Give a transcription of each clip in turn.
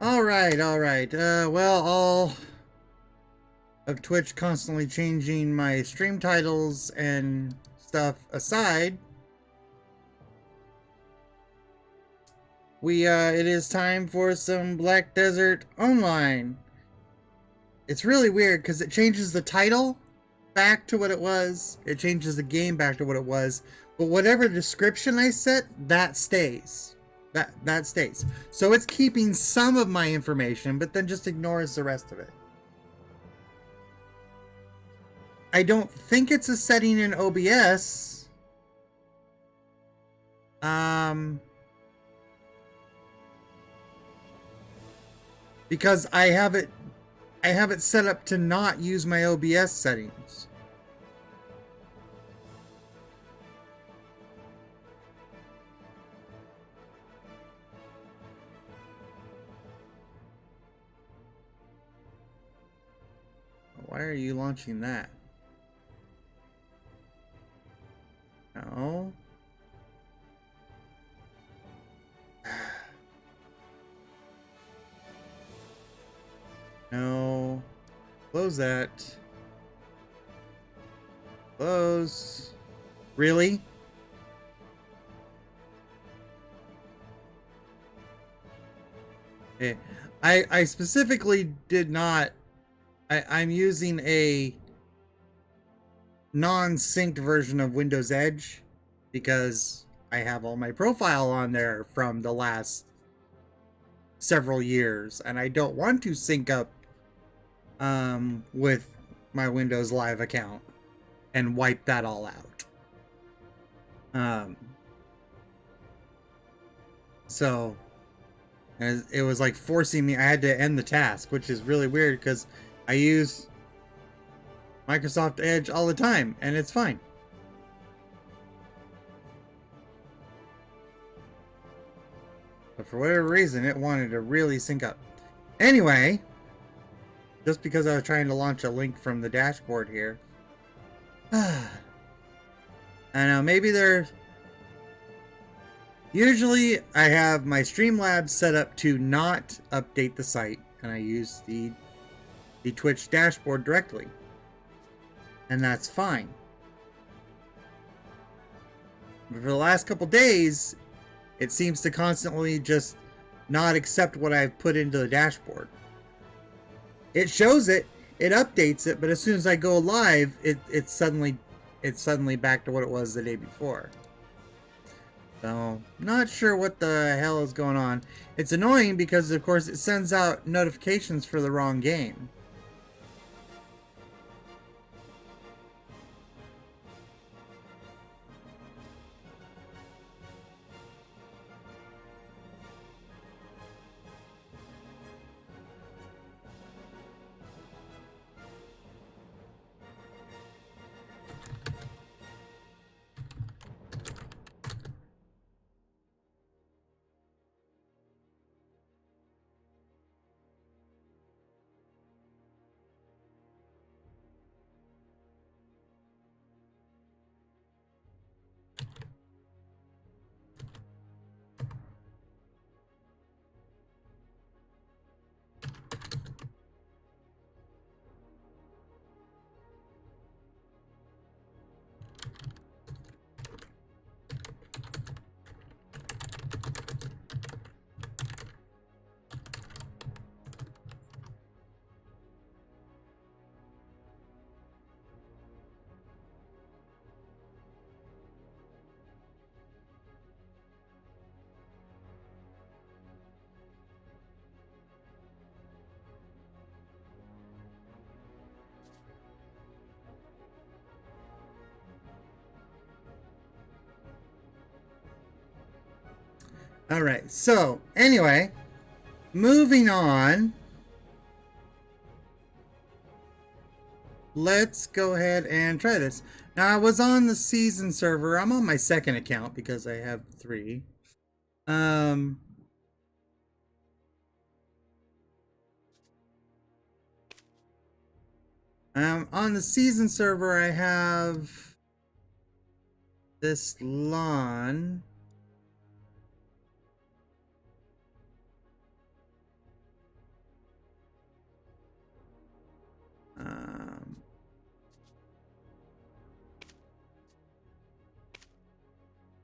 All right, all right. Well, all of Twitch constantly changing my stream titles and stuff aside, it is time for some Black Desert Online. It's really weird because it changes the title back to what it was. It changes the game back to what it was. But whatever description I set, that stays. That stays. So it's keeping some of my information, but then just ignores the rest of it. I don't think it's a setting in OBS. Because I have it set up to not use my OBS settings. Why are you launching that? No. No. Close that. Close. Really? Okay. I specifically did not. I'm using a non-synced version of Windows Edge because I have all my profile on there from the last several years, and I don't want to sync up with my Windows Live account and wipe that all out. So it was like forcing me. I had to end the task, which is really weird because I use Microsoft Edge all the time and it's fine. But for whatever reason, it wanted to really sync up. Anyway, just because I was trying to launch a link from the dashboard here. I know, maybe there's... Usually, I have my Streamlabs set up to not update the site, and I use the Twitch dashboard directly. And that's fine. But for the last couple days, it seems to constantly just not accept what I've put into the dashboard. It shows it, it updates it, but as soon as I go live, it's suddenly back to what it was the day before. So, not sure what the hell is going on. It's annoying because, of course, it sends out notifications for the wrong game. Alright, so, anyway, moving on. Let's go ahead and try this. Now, I was on the season server. I'm on my second account because I have 3. On the season server, I have this Lahn.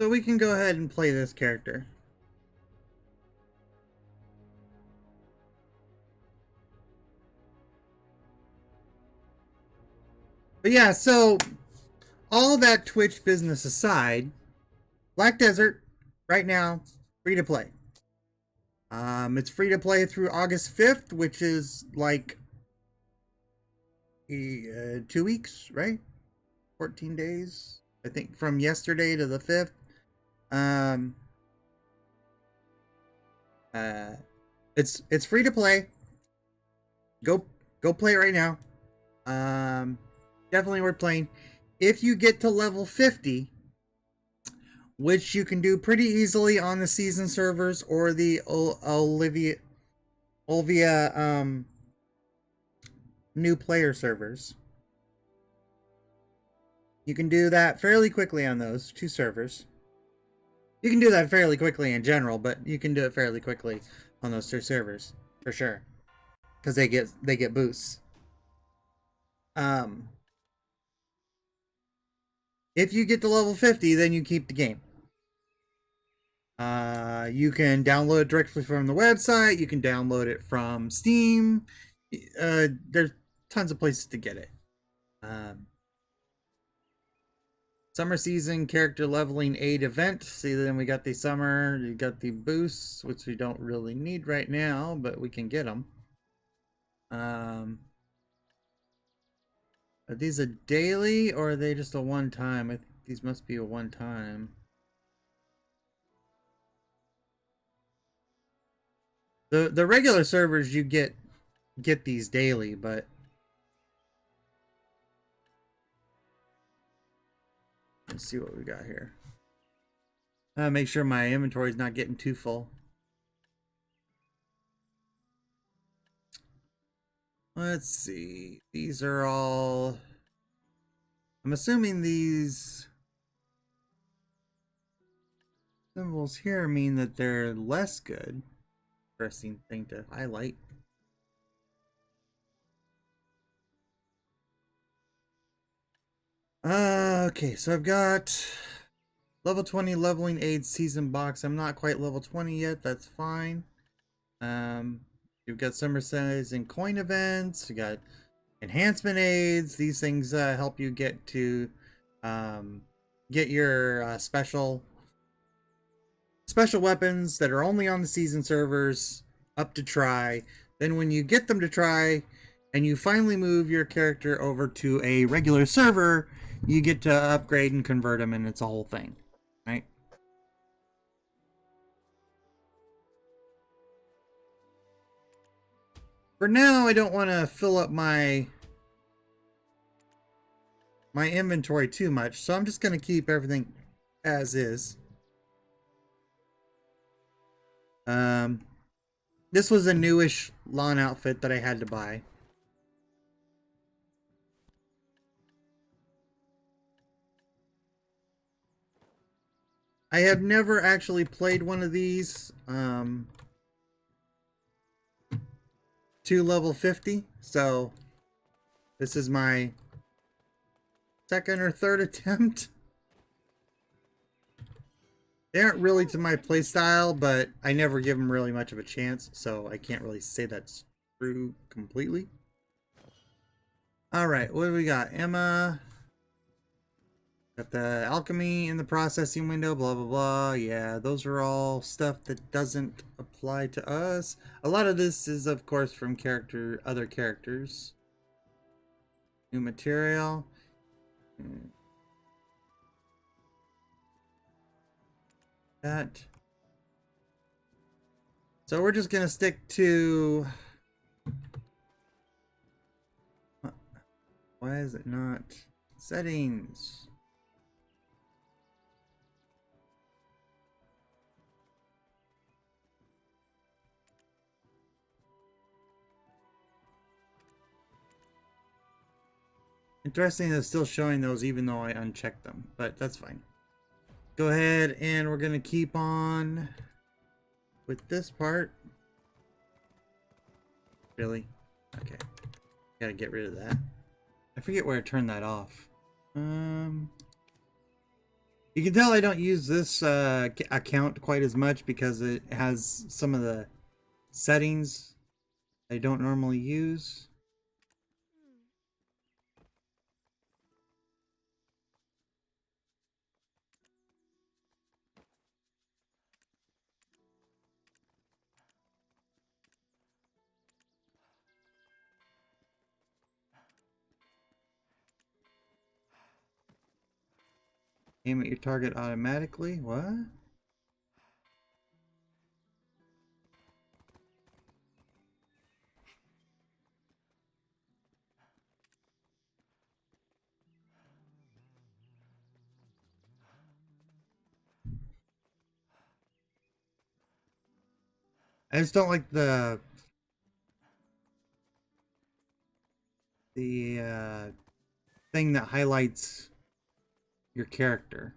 So we can go ahead and play this character. But yeah, so all that Twitch business aside, Black Desert, right now, free to play. It's free to play through August 5th, which is like 2 weeks, right? 14 days, I think, from yesterday to the 5th. Um, it's free to play. Go play it right now. Definitely worth playing. If you get to level 50, which you can do pretty easily on the season servers or the Olvia new player servers. You can do that fairly quickly on those 2 servers. You can do that fairly quickly in general, but you can do it fairly quickly on those 2 servers for sure, because they get boosts. If you get to level 50, then you keep the game. You can download it directly from the website. You can download it from Steam. There's tons of places to get it. Summer season character leveling 8 event. See, then we got the summer. You got the boosts, which we don't really need right now, but we can get them. Are these a daily or are they just a one-time? I think these must be a one-time. The regular servers you get these daily, but let's see what we got here. Make sure my inventory is not getting too full. Let's see. These are all... I'm assuming these symbols here mean that they're less good. Interesting thing to highlight. Okay, so I've got level 20 leveling aid season box. I'm not quite level 20 yet. That's fine. You've got summer sales and coin events. You got enhancement aids. These things help you get to get your special weapons that are only on the season servers up to try. Then when you get them to try and you finally move your character over to a regular server, you get to upgrade and convert them, and it's a whole thing, right? For now, I don't want to fill up my inventory too much, so I'm just going to keep everything as is. This was a newish Lahn outfit that I had to buy. I have never actually played one of these to level 50, so this is my second or third attempt. They aren't really to my playstyle, but I never give them really much of a chance, so I can't really say that's true completely. Alright, what do we got? Emma. Got the alchemy in the processing window, blah blah blah. Yeah, those are all stuff that doesn't apply to us. A lot of this is, of course, from other characters. New material. That. So we're just gonna stick to... Why is it not? Settings. Interesting that it's still showing those even though I unchecked them, but that's fine. Go ahead and we're gonna keep on with this part. Really? Okay. Gotta get rid of that. I forget where I turned that off. You can tell I don't use this account quite as much because it has some of the settings I don't normally use. Aim at your target automatically. What? I just don't like the thing that highlights your character.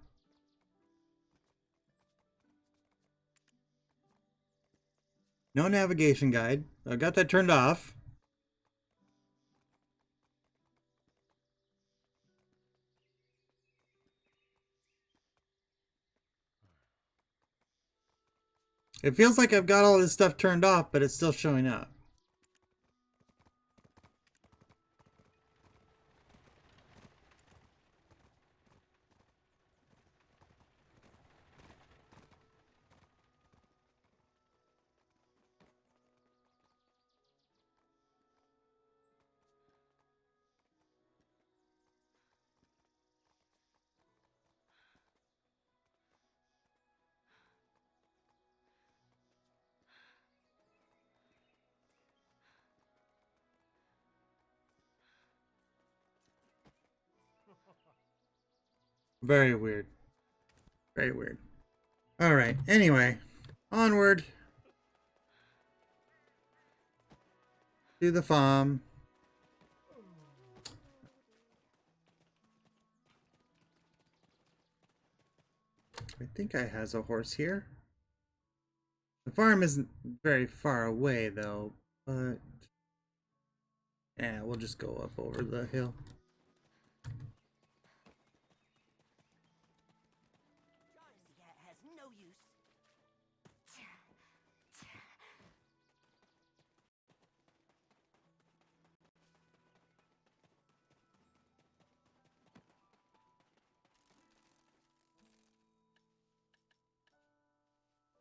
No navigation guide. I got that turned off. It feels like I've got all this stuff turned off, but it's still showing up. Very weird. Very weird. Alright, anyway. Onward. To the farm. I think I has a horse here. The farm isn't very far away though, but yeah, we'll just go up over the hill.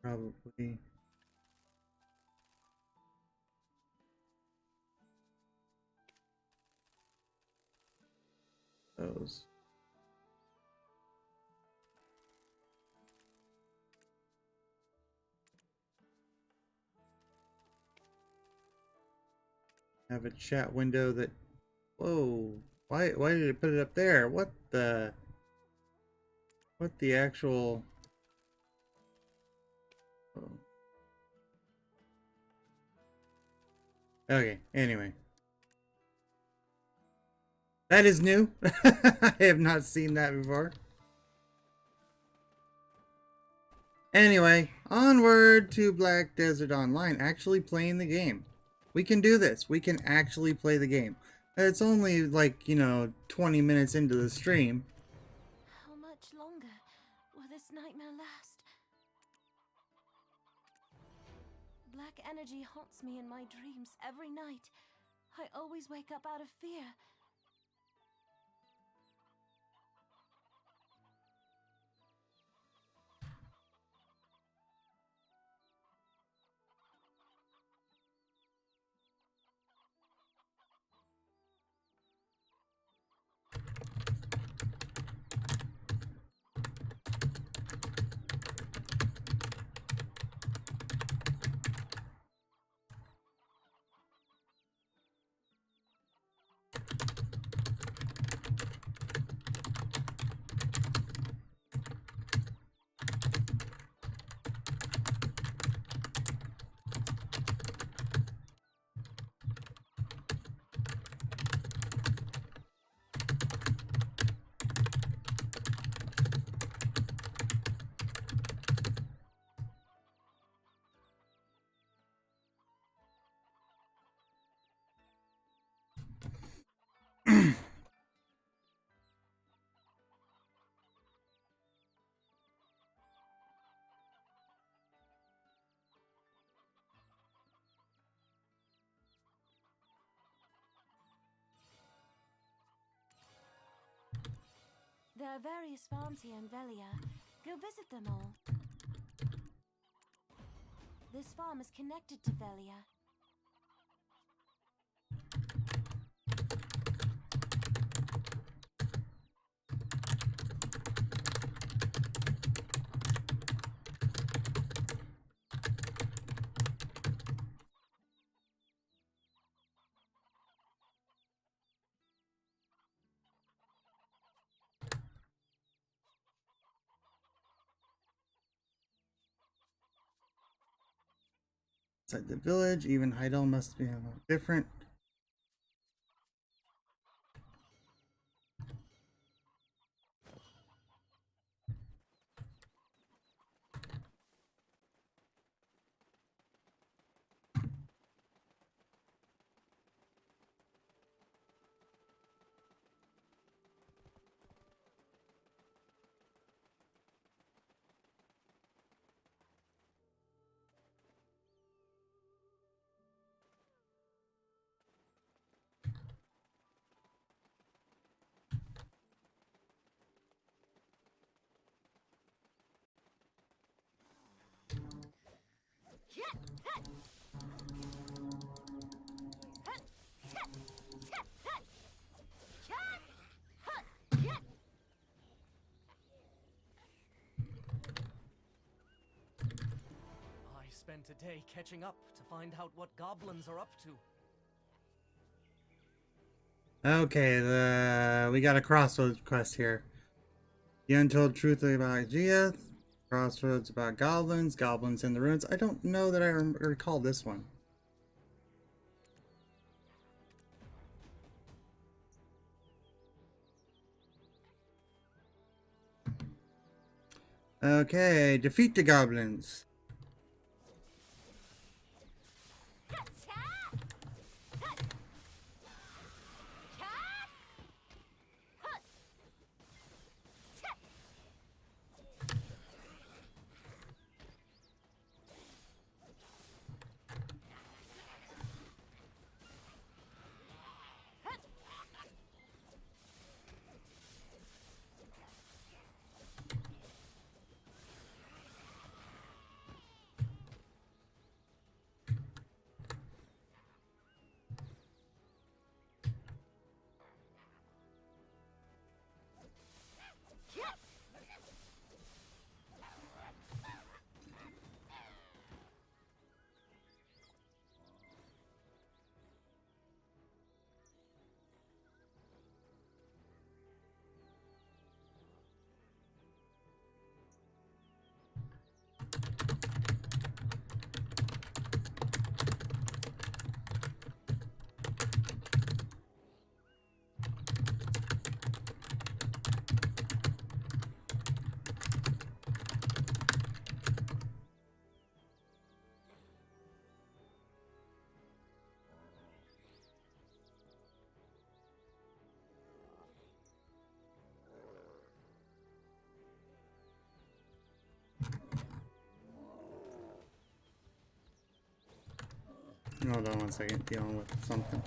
Probably. Those. Have a chat window that. Whoa! Why did it put it up there? What the actual? Oh. Okay. Anyway, that is new. I have not seen that before. Anyway, onward to Black Desert Online. Actually playing the game. We can do this. We can actually play the game. It's only like, 20 minutes into the stream. How much longer will this nightmare last? Black energy haunts me in my dreams every night. I always wake up out of fear. There are various farms here in Velia. Go visit them all. This farm is connected to Velia. Inside the village, even Heidel must be a little different. I spent a day catching up to find out what goblins are up to. Okay, we got a crossroads quest here. The untold truth about Gia, crossroads about goblins, goblins in the ruins. I don't know that I recall this one. Okay, defeat the goblins. Hold on one second, dealing with something.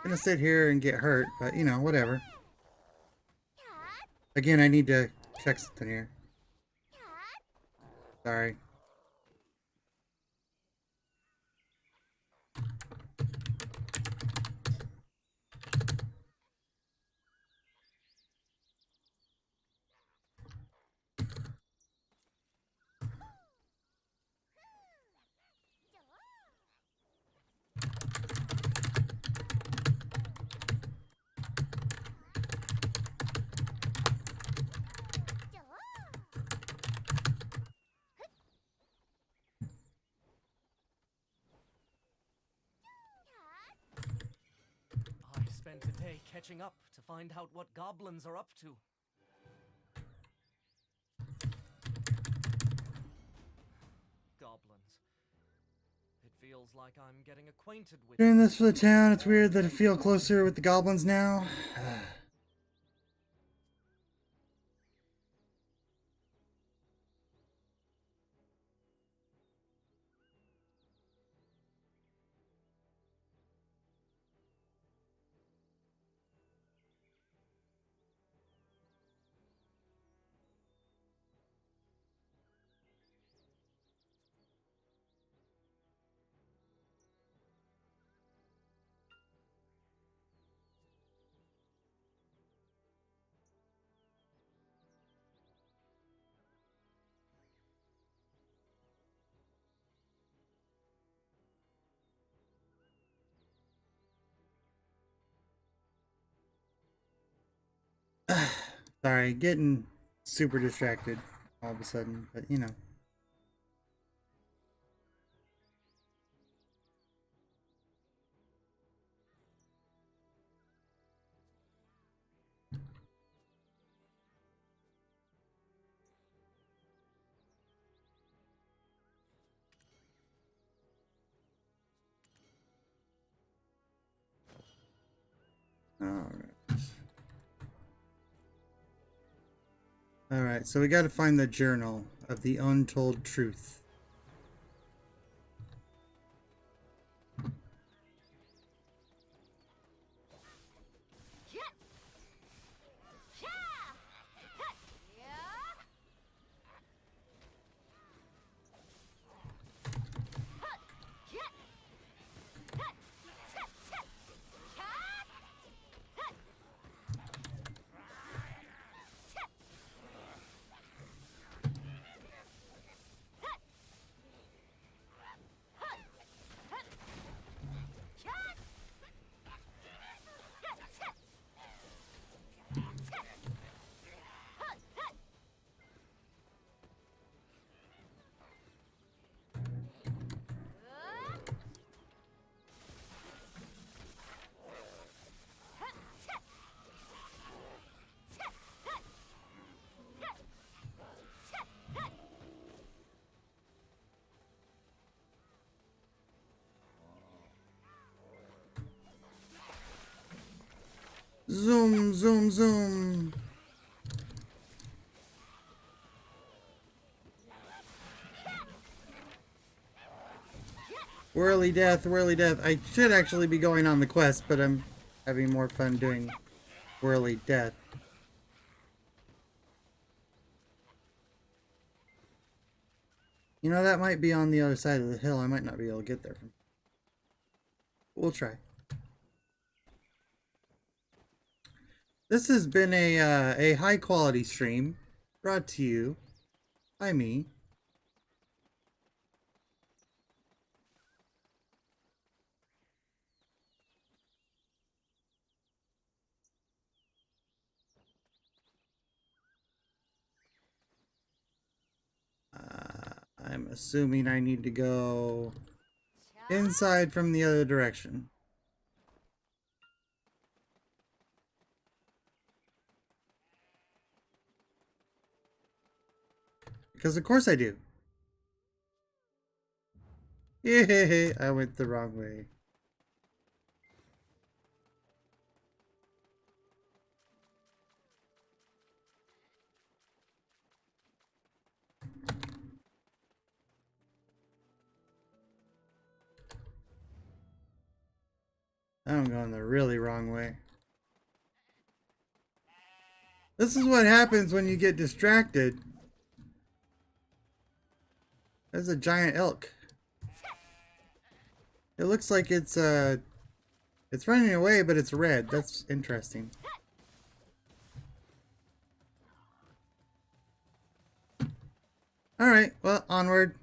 Gonna sit here and get hurt, but you know, whatever. Again, I need to check something here. Sorry. I spent a day catching up to find out what goblins are up to. Goblins. It feels like I'm getting acquainted with Doing this for the town, it's weird that I feel closer with the goblins now. Sorry, getting super distracted all of a sudden, but you know. Alright. Alright, so we gotta find the journal of the untold truth. Zoom, zoom, zoom. Whirly death, whirly death. I should actually be going on the quest, but I'm having more fun doing whirly death. You know, that might be on the other side of the hill. I might not be able to get there from. We'll try. This has been a high quality stream brought to you by me. I'm assuming I need to go inside from the other direction. Because of course I do. Yay, I went the wrong way. I'm going the really wrong way. This is what happens when you get distracted. There's a giant elk. It looks like it's running away, but it's red. That's interesting. Alright, well, onward.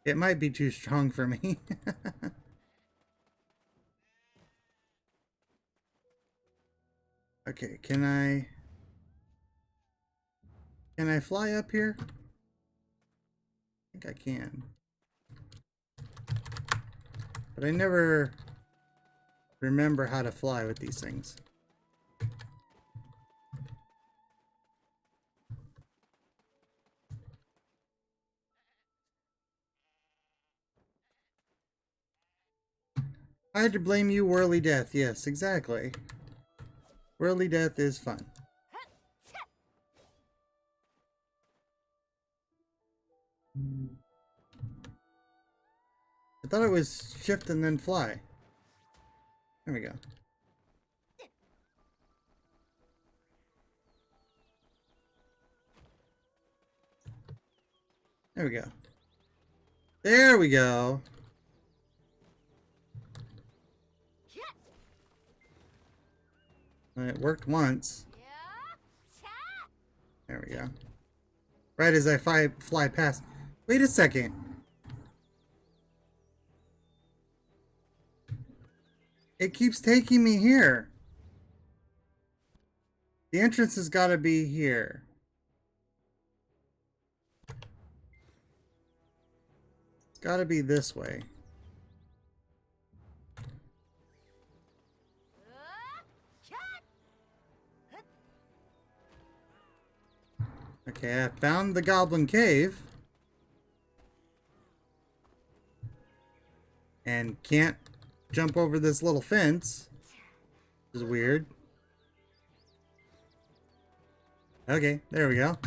It might be too strong for me. Okay, can I fly up here? I think I can. But I never remember how to fly with these things. I had to blame you, Whirly Death. Yes, exactly. Whirly Death is fun. I thought it was shift and then fly. There we go. There we go. There we go. It worked once. There we go. Right as I fly past. Wait a second. It keeps taking me here. The entrance has got to be here. It's got to be this way. Okay, I found the Goblin Cave. And can't jump over this little fence. Which is weird. Okay, there we go.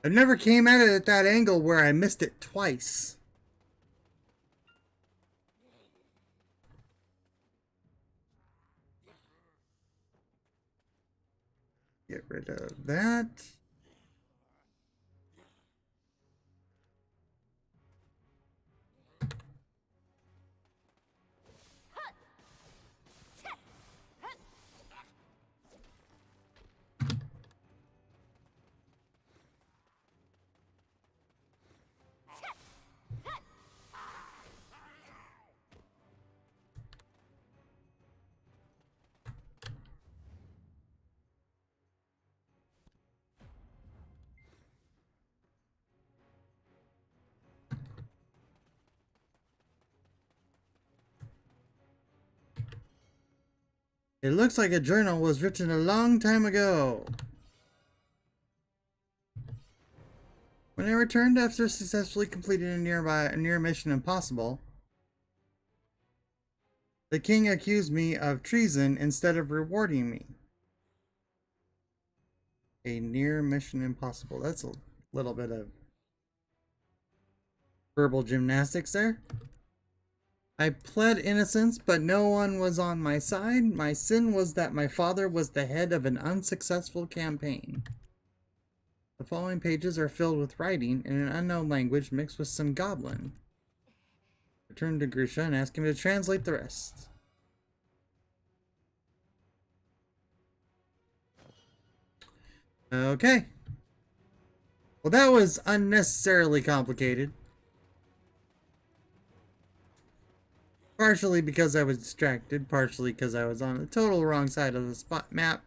I never came at it at that angle where I missed it twice. Get rid of that. It looks like a journal was written a long time ago. When I returned after successfully completing a near mission impossible, the king accused me of treason instead of rewarding me. A near mission impossible. That's a little bit of verbal gymnastics there. I pled innocence, but no one was on my side. My sin was that my father was the head of an unsuccessful campaign. The following pages are filled with writing in an unknown language mixed with some goblin. Return to Grusha and ask him to translate the rest. Okay. Well, that was unnecessarily complicated. Partially because I was distracted, partially because I was on the total wrong side of the spot map.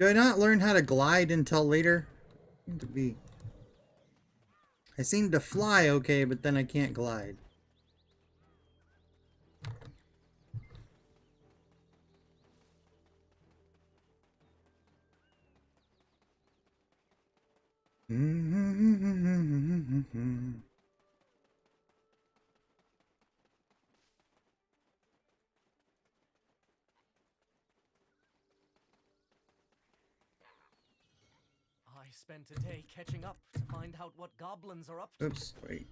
Do I not learn how to glide until later? I seem to fly okay, but then I can't glide. spent a day catching up to find out what goblins are up to. Oops, wait.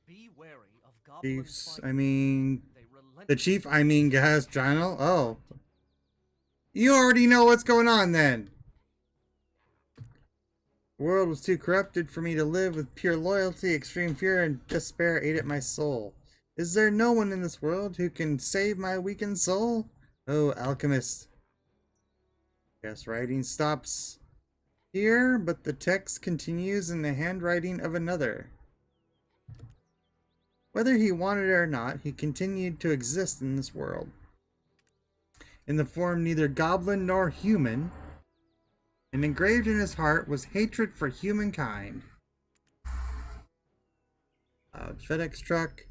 Be wary of goblins. Chiefs, I mean... They The chief, I mean, has Jono? Oh. You already know what's going on then. The world was too corrupted for me to live with pure loyalty. Extreme fear and despair ate at my soul. Is there no one in this world who can save my weakened soul? Oh, alchemist. Yes, writing stops here, but the text continues in the handwriting of another. Whether he wanted it or not, he continued to exist in this world. In the form neither goblin nor human, and engraved in his heart was hatred for humankind. FedEx truck.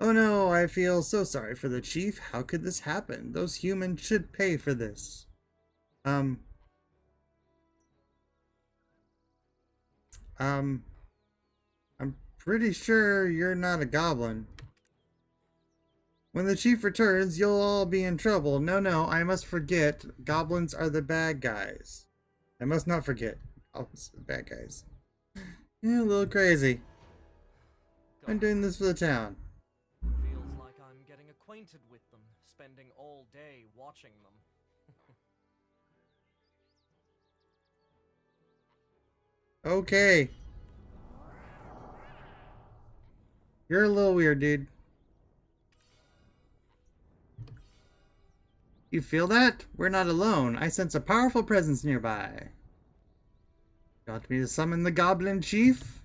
Oh no, I feel so sorry for the chief. How could this happen? Those humans should pay for this. I'm pretty sure you're not a goblin. When the chief returns, you'll all be in trouble. No, I must forget. Goblins are the bad guys. I must not forget. Goblins are the bad guys. Yeah, a little crazy. I'm doing this for the town. Feels like I'm getting acquainted with them, spending all day watching them. Okay. You're a little weird, dude. You feel that? We're not alone. I sense a powerful presence nearby. You want me to summon the Goblin Chief?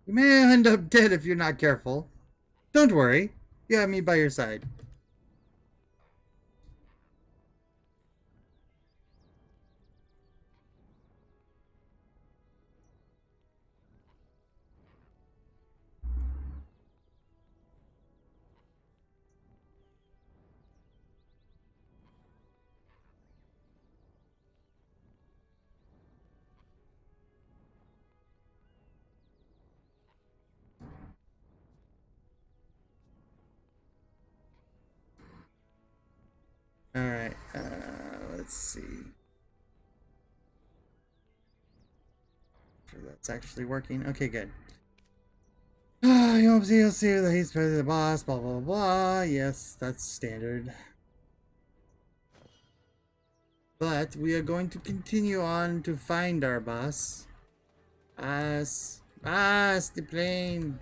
You may end up dead if you're not careful. Don't worry. You have me by your side. Alright, let's see. Sure that's actually working. Okay, good. You'll see that he's the boss, blah blah blah. Yes, that's standard. But we are going to continue on to find our boss. Boss, the plane.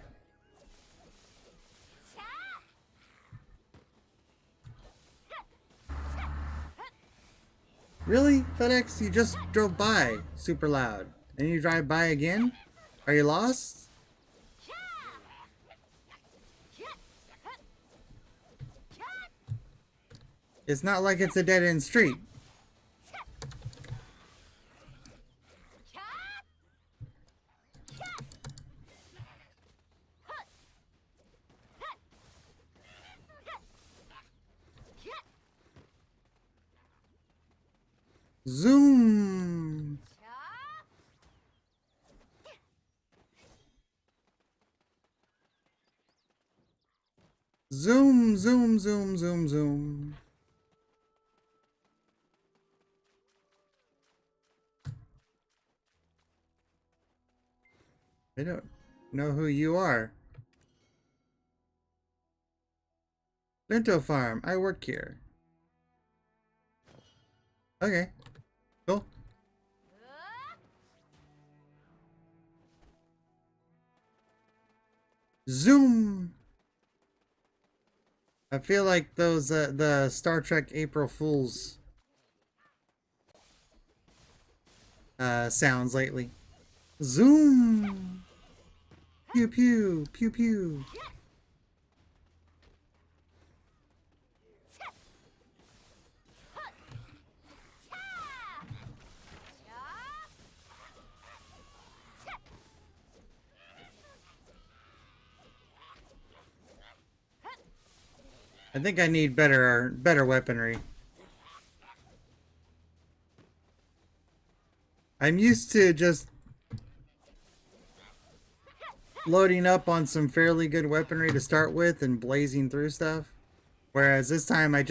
Really, FedEx? You just drove by super loud. And you drive by again? Are you lost? It's not like it's a dead-end street. Zoom! Zoom, zoom, zoom, zoom, zoom. I don't know who you are. Bento Farm, I work here. Okay, cool. Zoom! I feel like those, the Star Trek April Fools sounds lately. Zoom! Pew pew, pew pew. I think I need better weaponry. I'm used to just loading up on some fairly good weaponry to start with and blazing through stuff. Whereas this time I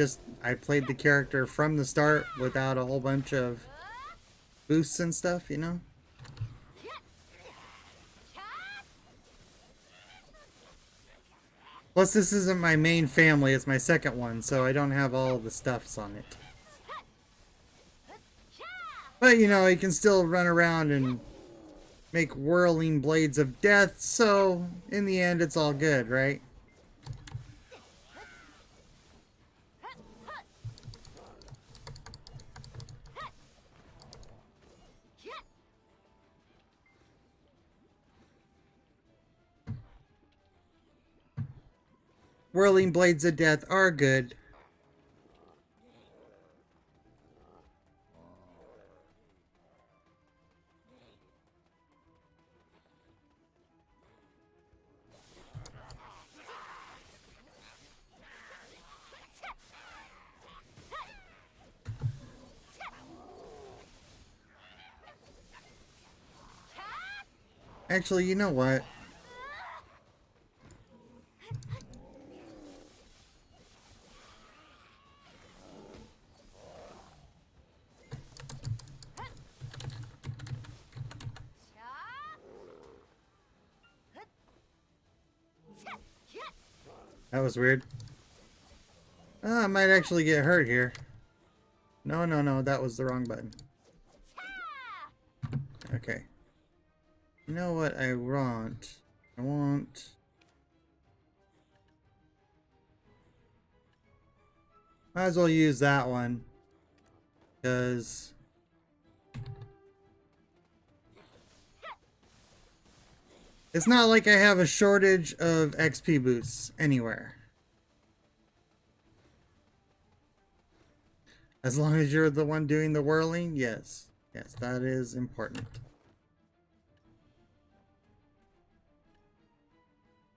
played the character from the start without a whole bunch of boosts and stuff, you know? Plus, this isn't my main family, it's my second one, so I don't have all the stuffs on it. But, you know, you can still run around and make whirling blades of death, so in the end, it's all good, right? Whirling blades of death are good. Actually, you know what? That was weird. Oh, I might actually get hurt here. No, no, no, that was the wrong button. Okay. You know what I want? I want... Might as well use that one. Because... it's not like I have a shortage of XP boosts anywhere. As long as you're the one doing the whirling, yes. Yes, that is important.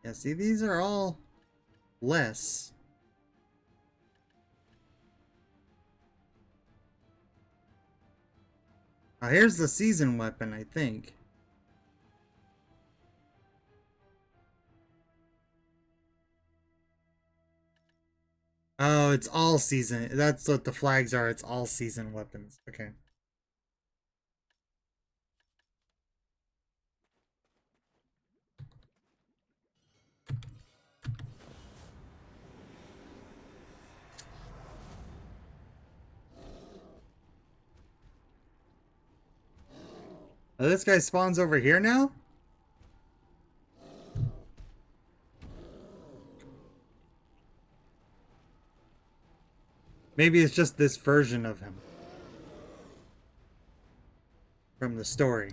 Yeah, see, these are all less. Here's the season weapon, I think. Oh, it's all season. That's what the flags are. It's all season weapons. Okay. Oh, this guy spawns over here now? Maybe it's just this version of him. From the story.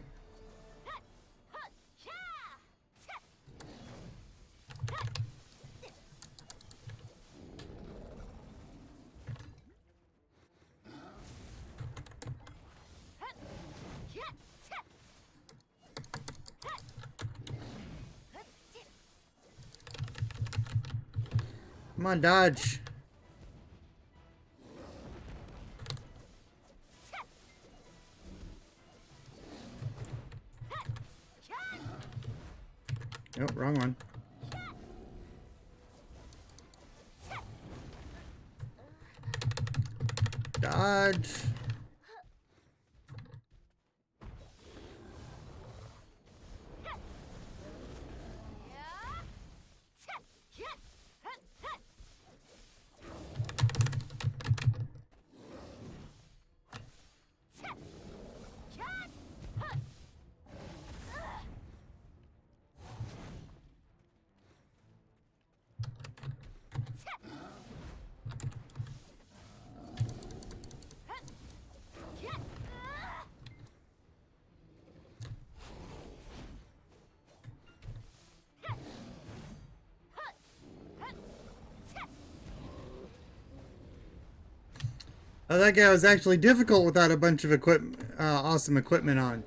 Come on, dodge. Nope, wrong one. Dodge. Oh, that guy was actually difficult without a bunch of awesome equipment on.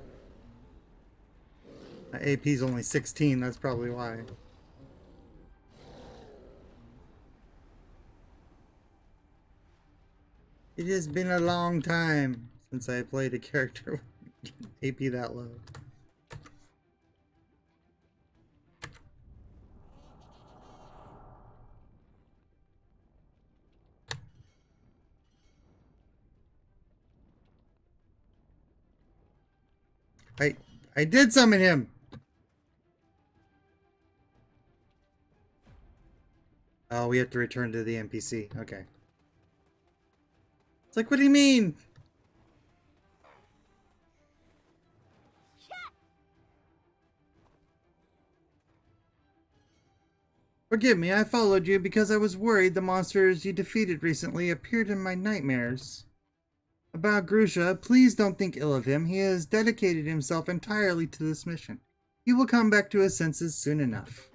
AP's only 16, that's probably why. It has been a long time since I played a character with AP that low. I did summon him. Oh, we have to return to the NPC. Okay. It's like, what do you mean? Forgive me, I followed you because I was worried the monsters you defeated recently appeared in my nightmares. About Grusha, please don't think ill of him. He has dedicated himself entirely to this mission. He will come back to his senses soon enough.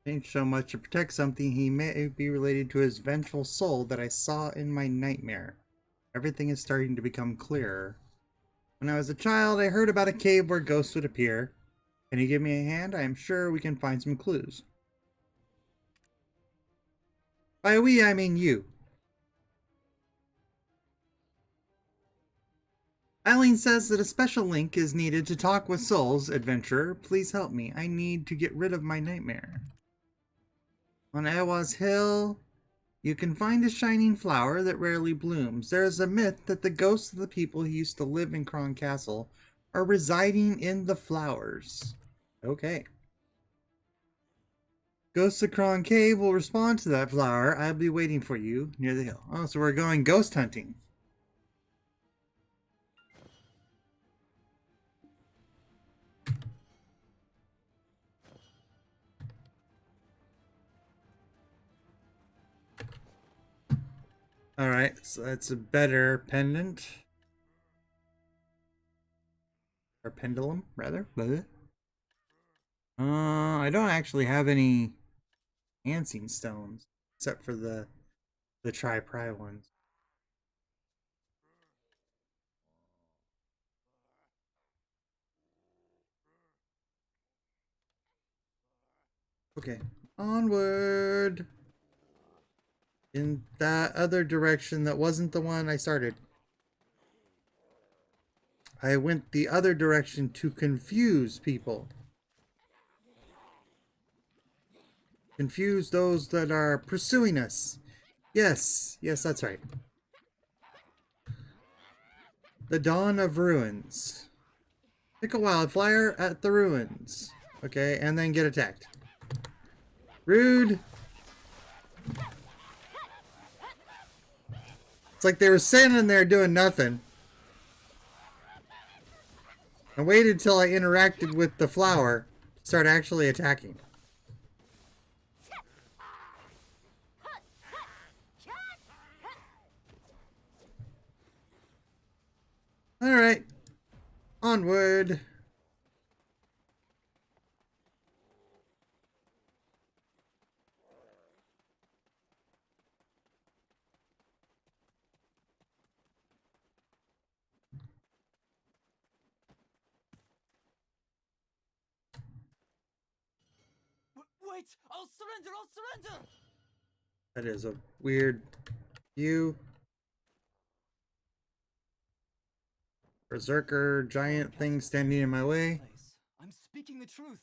Changed so much to protect something he may be related to his vengeful soul that I saw in my nightmare. Everything is starting to become clearer. When I was a child, I heard about a cave where ghosts would appear. Can you give me a hand? I am sure we can find some clues. By we, I mean you. Eileen says that a special link is needed to talk with souls. Adventurer, please help me. I need to get rid of my nightmare. On Ewa's Hill, you can find a shining flower that rarely blooms. There is a myth that the ghosts of the people who used to live in Kron Castle are residing in the flowers. Okay. Ghosts of Kron Cave will respond to that flower. I'll be waiting for you near the hill. Oh, so we're going ghost hunting. Alright, so that's a better pendant. Or pendulum, rather. I don't actually have any Hansing stones, except for the tri-pry ones. Okay, onward! In that other direction that wasn't the one I started. I went the other direction to confuse people. Confuse those that are pursuing us. Yes, that's right. The Dawn of Ruins. Pick a wildfire at the ruins. Okay, and then get attacked. Rude. It's like they were standing there doing nothing. I waited till I interacted with the flower to start actually attacking. Alright. Onward. Wait! I'll surrender! I'll surrender! That is a weird view. Berserker giant thing standing in my way. I'm speaking the truth.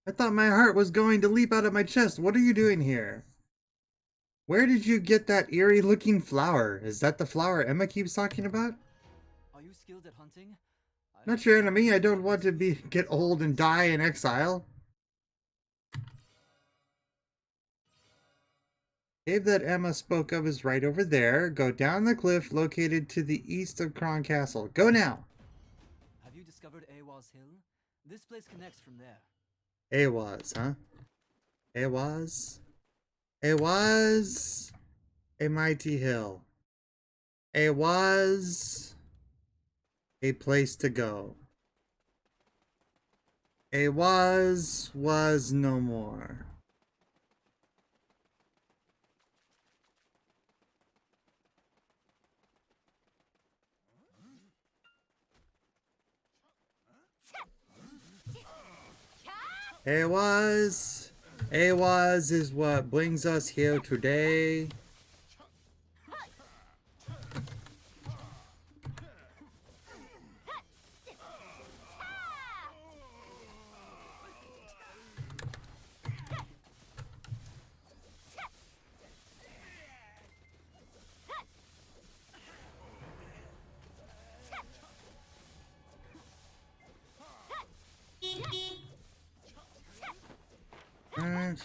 I thought my heart was going to leap out of my chest. What are you doing here? Where did you get that eerie looking flower? Is that the flower Emma keeps talking about? Are you skilled at hunting? Not your enemy. I don't want to get old and die in exile. Cave that Emma spoke of is right over there. Go down the cliff located to the east of Kron Castle. Go now. Have you discovered Ewa's Hill? This place connects from there. Awas, huh? Awas? It was a mighty hill. It was a place to go. A was no more. A was is what brings us here today. Alright.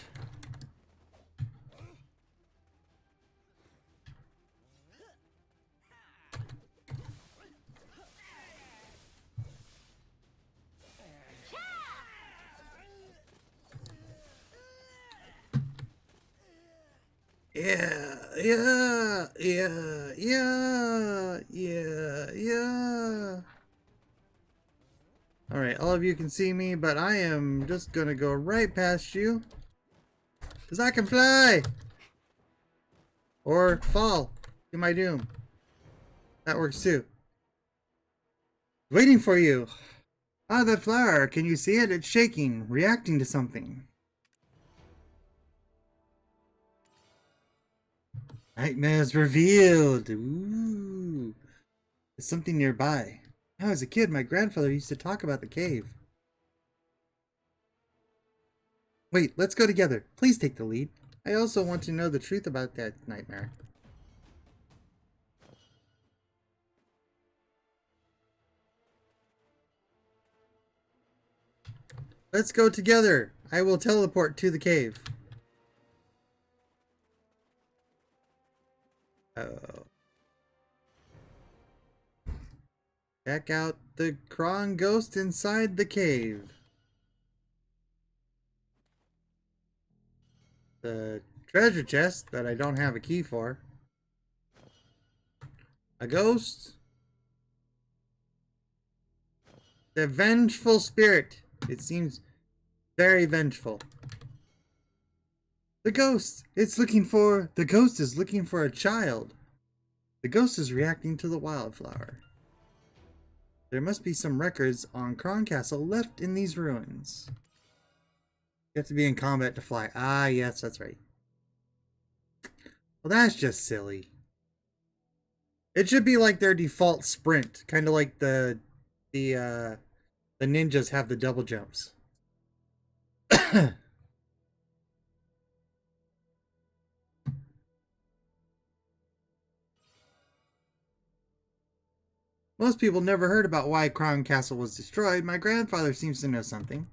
Yeah. Alright, all of you can see me, but I am just gonna go right past you. Because I can fly! Or fall to my doom. That works too. Waiting for you! Ah, that flower, can you see it? It's shaking, reacting to something. Nightmares revealed! Ooh. There's something nearby. When I was a kid, my grandfather used to talk about the cave. Wait, let's go together. Please take the lead. I also want to know the truth about that nightmare. Let's go together. I will teleport to the cave. Oh. Check out the Kron ghost inside the cave. The treasure chest that I don't have a key for. A ghost. The vengeful spirit. It seems very vengeful. The ghost. The ghost is looking for a child. The ghost is reacting to the wildflower. There must be some records on Kron Castle left in these ruins. You have to be in combat to fly. Ah, yes, that's right. Well, that's just silly. It should be like their default sprint, kind of like the ninjas have the double jumps. Most people never heard about why Crown Castle was destroyed. My grandfather seems to know something.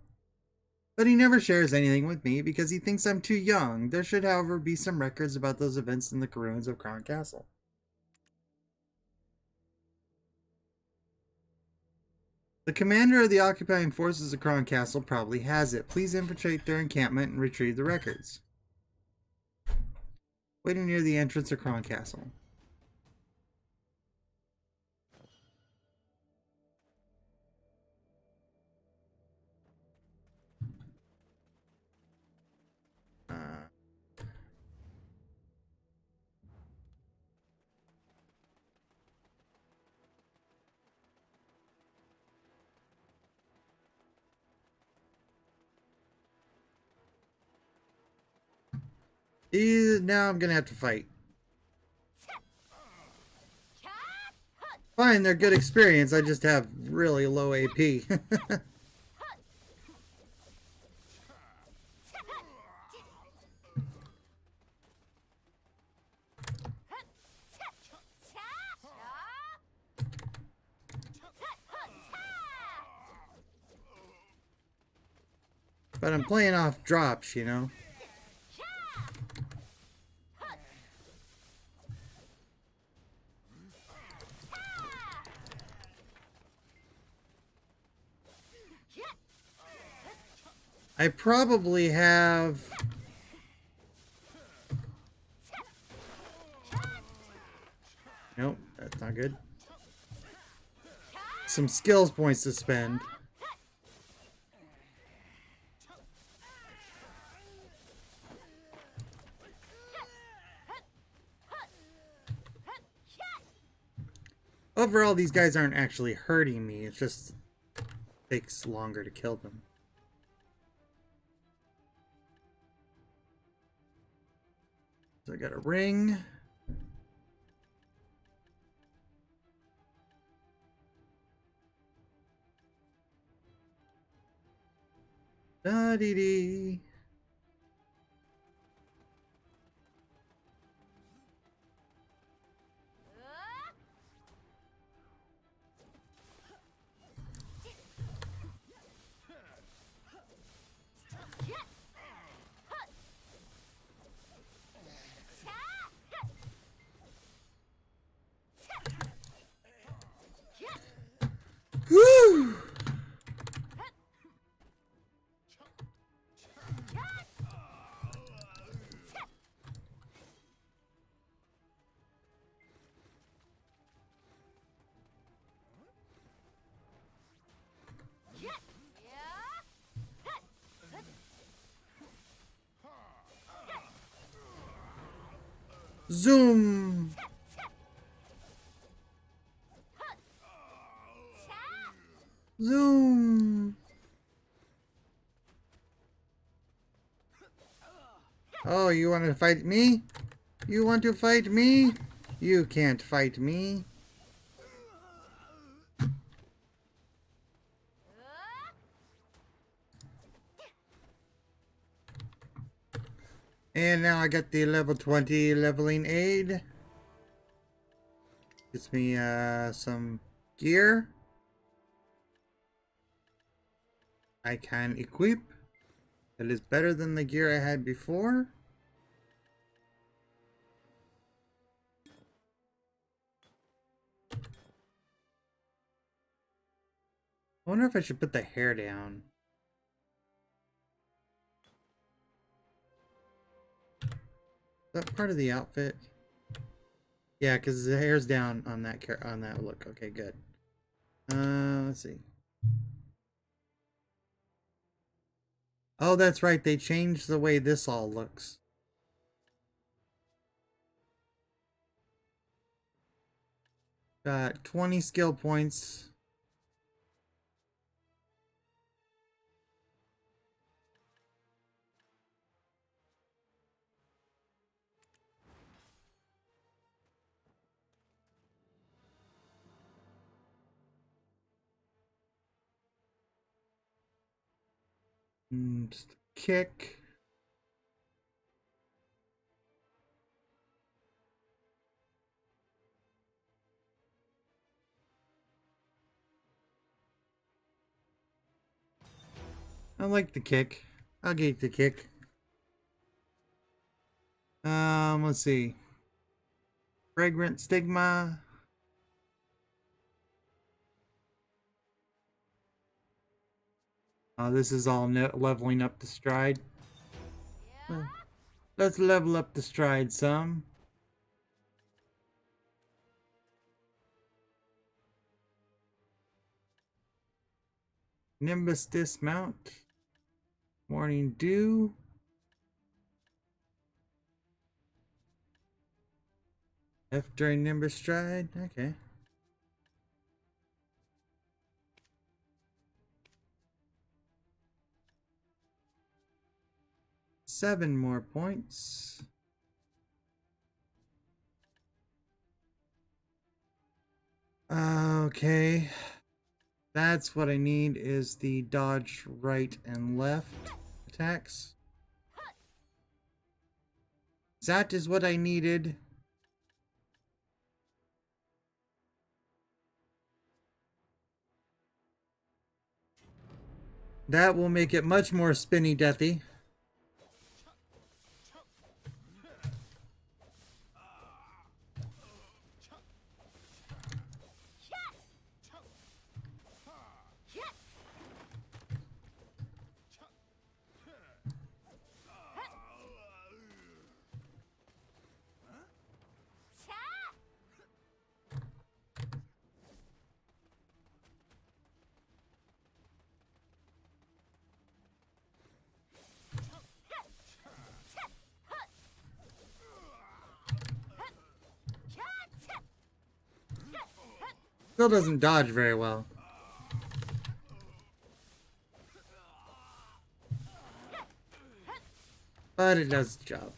But he never shares anything with me because he thinks I'm too young. There should, however, be some records about those events in the ruins of Crown Castle. The commander of the occupying forces of Crown Castle probably has it. Please infiltrate their encampment and retrieve the records. Waiting near the entrance of Crown Castle. Now I'm gonna have to fight. Fine, they're good experience. I just have really low AP. But I'm playing off drops, you know. I probably have... Nope. That's not good. Some skills points to spend. Overall, these guys aren't actually hurting me. It just takes longer to kill them. So I got a ring. Da-dee-dee. Woo! Zoom! Zoom! Oh, you want to fight me? You want to fight me? You can't fight me. And now I got the level 20 leveling aid. Gives me some gear I can equip. That is better than the gear I had before. I wonder if I should put the hair down. Is that part of the outfit? Yeah, because the hair's down on that look. Okay, good. Let's see. Oh, that's right. They changed the way this all looks. Got 20 skill points. Just kick. I like the kick. I'll get the kick. Let's see. Fragrant stigma. This is all leveling up the stride. Let's level up the stride some. Nimbus dismount. Morning dew. F during Nimbus stride. Okay. Seven more points. Okay. That's what I need is the dodge right and left attacks. That is what I needed. That will make it much more spinny deathy. Still doesn't dodge very well. But it does the job.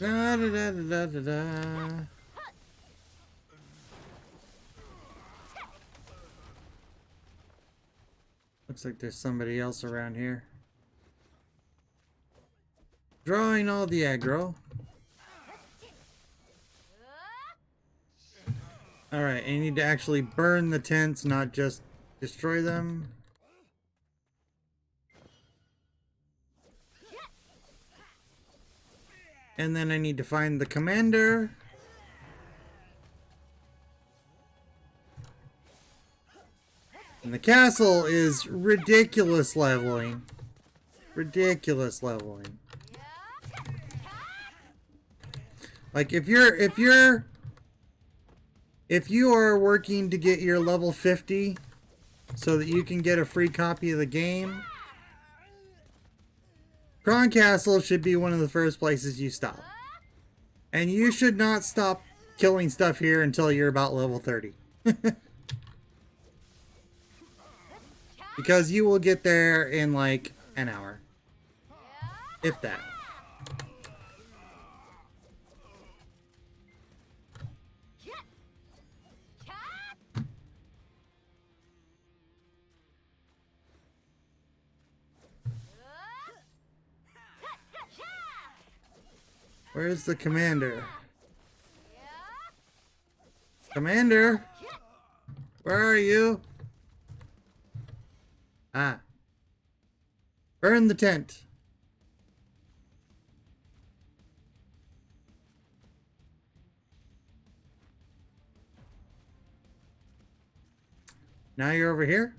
Da da da da da da. Looks like there's somebody else around here. Drawing all the aggro. Alright, I need to actually burn the tents, not just destroy them. And then I need to find the commander. And the castle is ridiculous leveling. Ridiculous leveling. Like if you are working to get your level 50 so that you can get a free copy of the game, Kron Castle should be one of the first places you stop. And you should not stop killing stuff here until you're about level 30. Because you will get there in like an hour. If that. Where's the commander? Commander? Where are you? Ah. Burn the tent. Now you're over here?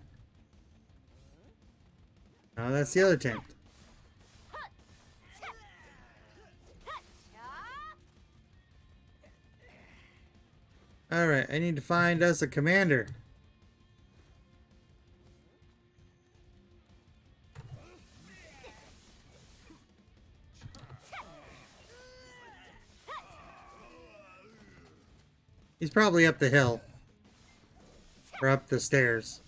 Oh, that's the other tent. Alright, I need to find us a commander. He's probably up the hill. Or up the stairs.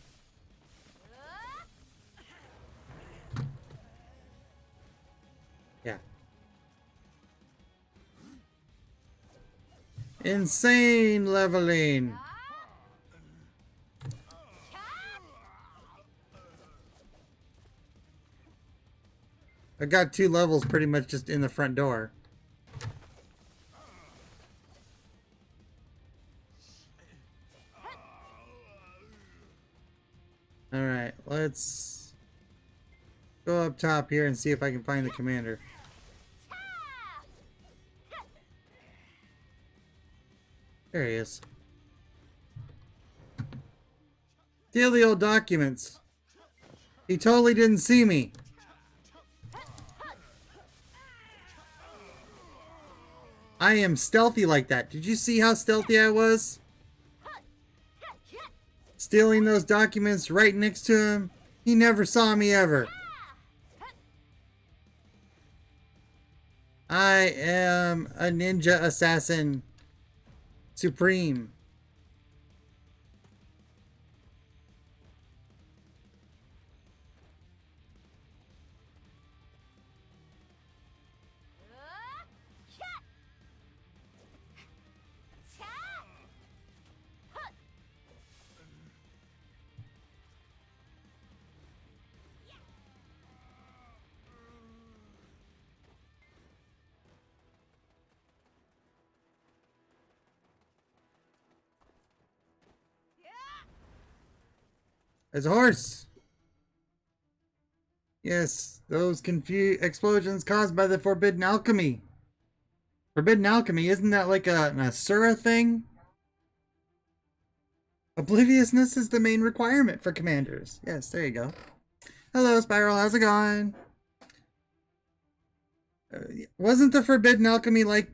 Yeah. Insane leveling. I got 2 levels pretty much just in the front door. Alright, let's go up top here and see if I can find the commander. There he is. Steal the old documents. He totally didn't see me. I am stealthy like that. Did you see how stealthy I was? Stealing those documents right next to him. He never saw me ever. I am a ninja assassin supreme. There's a horse. Yes, those explosions caused by the forbidden alchemy. Forbidden alchemy, isn't that like an Asura thing? Obliviousness is the main requirement for commanders. Yes, there you go. Hello, Spiral. How's it going? Wasn't the forbidden alchemy like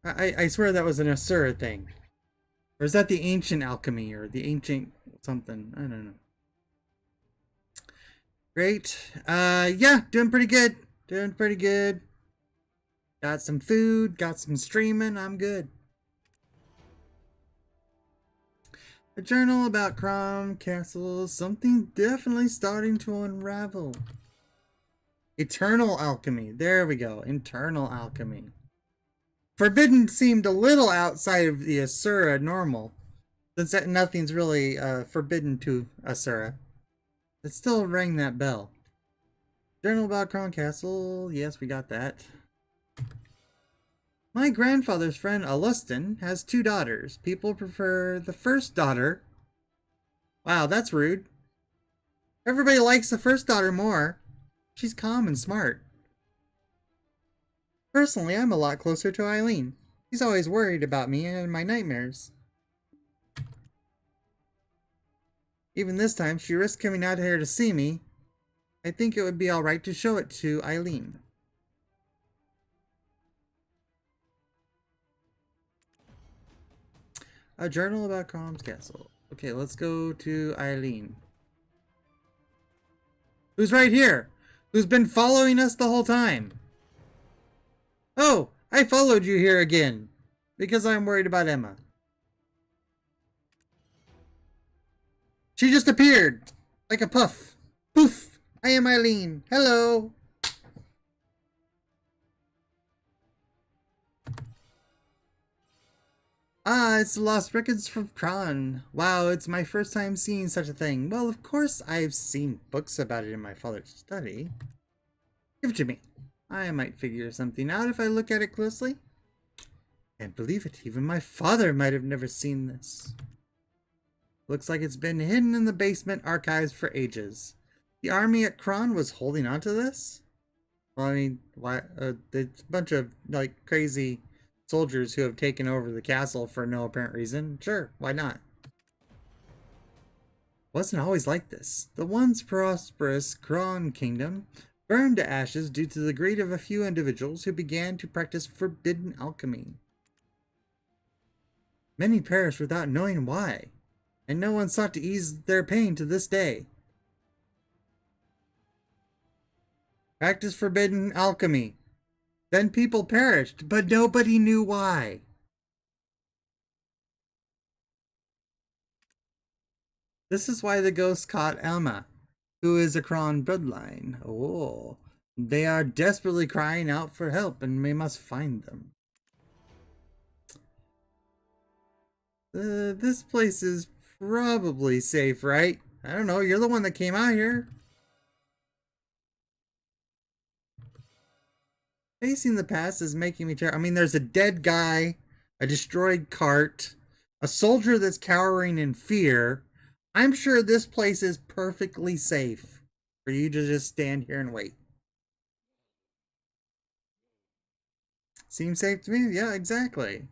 I swear that was an Asura thing. Or is that the ancient alchemy or the ancient something? I don't know. Great. Yeah, doing pretty good. Doing pretty good. Got some food, got some streaming. I'm good. A journal about Crom Castle. Something definitely starting to unravel. Eternal alchemy. There we go. Internal alchemy. Forbidden seemed a little outside of the Asura normal, since nothing's really forbidden to Asura. It still rang that bell. Journal about Crown Castle. Yes, we got that. My grandfather's friend Alustin has 2 daughters. People prefer the first daughter. Wow, that's rude. Everybody likes the first daughter more. She's calm and smart. Personally, I'm a lot closer to Eileen. She's always worried about me and my nightmares. Even this time, she risked coming out here to see me. I think it would be alright to show it to Eileen. A journal about Crom's Castle. Okay, let's go to Eileen. Who's right here? Who's been following us the whole time? Oh, I followed you here again. Because I'm worried about Emma. She just appeared. Like a puff. Poof! I am Eileen. Hello! Ah, it's the Lost Records from Kron. Wow, it's my first time seeing such a thing. Well, of course I've seen books about it in my father's study. Give it to me. I might figure something out if I look at it closely. Can't believe it. Even my father might have never seen this. Looks like it's been hidden in the basement archives for ages. The army at Kron was holding on to this? Well, I mean, why? There's a bunch of, like, crazy soldiers who have taken over the castle for no apparent reason. Sure, why not? Wasn't always like this. The once prosperous Kron kingdom burned to ashes due to the greed of a few individuals who began to practice forbidden alchemy. Many perished without knowing why, and no one sought to ease their pain to this day. Practice forbidden alchemy. Then people perished, but nobody knew why. This is why the ghosts caught Emma, who is a Kron bloodline. Oh, they are desperately crying out for help, and we must find them. This place is probably safe, right? I don't know, you're the one that came out here. Facing the past is making me terrified. I mean, there's a dead guy, a destroyed cart, a soldier that's cowering in fear. I'm sure this place is perfectly safe for you to just stand here and wait. Seems safe to me? Yeah, exactly.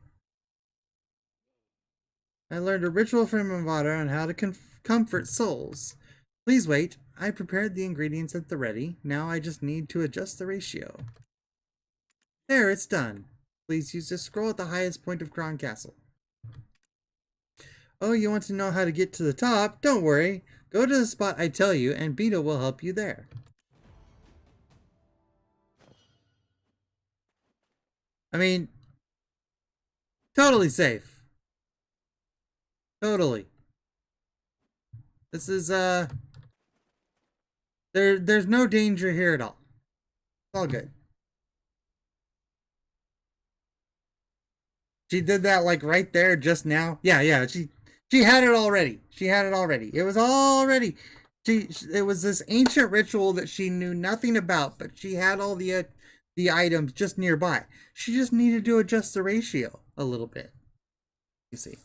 I learned a ritual from Mavada on how to comfort souls. Please wait. I prepared the ingredients at the ready. Now I just need to adjust the ratio. There, it's done. Please use the scroll at the highest point of Kron Castle. Oh, you want to know how to get to the top? Don't worry. Go to the spot I tell you, and Beetle will help you there. I mean, totally safe. Totally. This is, there's no danger here at all. It's all good. She did that, like, right there just now. Yeah, she had it already. She had it already. It was already... It was this ancient ritual that she knew nothing about, but she had all the items just nearby. She just needed to adjust the ratio a little bit. You see.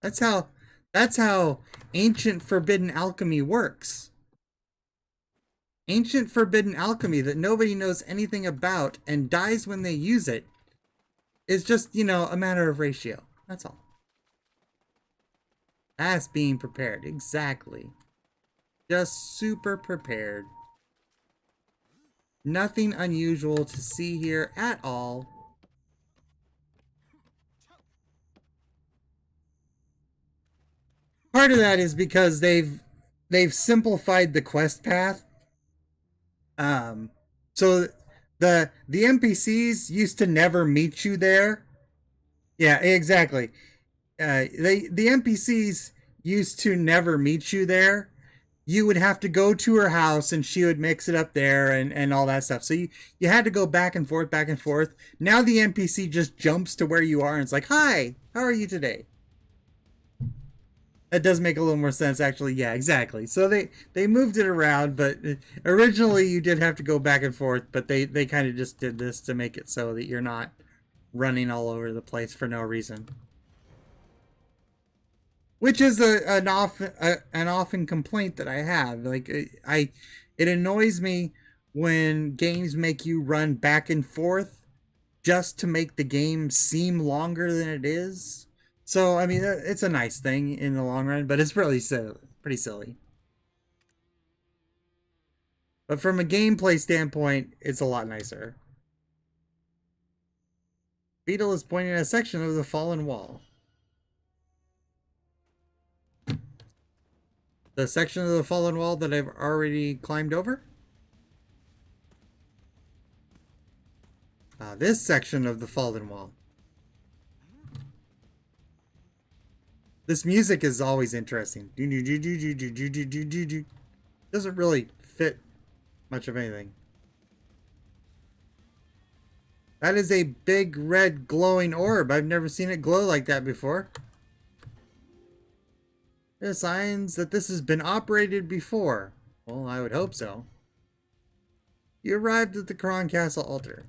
That's how ancient forbidden alchemy works. Ancient forbidden alchemy that nobody knows anything about and dies when they use it is just, you know, a matter of ratio. That's all. That's being prepared. Exactly. Just super prepared. Nothing unusual to see here at all. Part of that is because they've simplified the quest path. Um, so the NPCs used to never meet you there. Yeah, exactly. The NPCs used to never meet you there. You would have to go to her house and she would mix it up there and all that stuff. So you had to go back and forth, back and forth. Now the NPC just jumps to where you are and it's like, "Hi, how are you today?" That does make a little more sense, actually. Yeah, exactly. So they moved it around, but originally you did have to go back and forth. But they kind of just did this to make it so that you're not running all over the place for no reason. Which is an often complaint that I have. Like it annoys me when games make you run back and forth just to make the game seem longer than it is. So I mean, it's a nice thing in the long run, but it's really silly, pretty silly. But from a gameplay standpoint, it's a lot nicer. Beetle is pointing at a section of the fallen wall. The section of the fallen wall that I've already climbed over? This section of the fallen wall. This music is always interesting. Doesn't really fit much of anything. That is a big red glowing orb. I've never seen it glow like that before. There are signs that this has been operated before. Well, I would hope so. You arrived at the Kron Castle altar.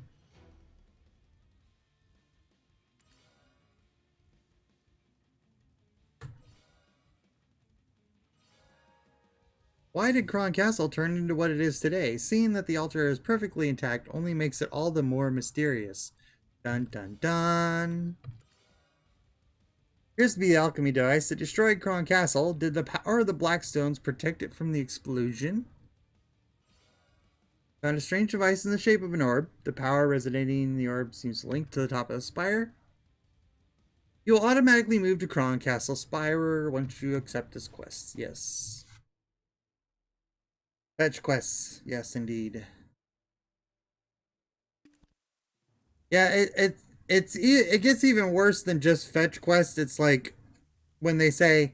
Why did Kron Castle turn into what it is today? Seeing that the altar is perfectly intact only makes it all the more mysterious. Dun dun dun. Here's to be the alchemy device that destroyed Kron Castle. Did the power of the Blackstones protect it from the explosion? Found a strange device in the shape of an orb. The power resonating in the orb seems linked to the top of the spire. You will automatically move to Kron Castle Spire once you accept this quest. Yes. Fetch quests. Yes, indeed. Yeah, it gets even worse than just fetch quests. It's like when they say,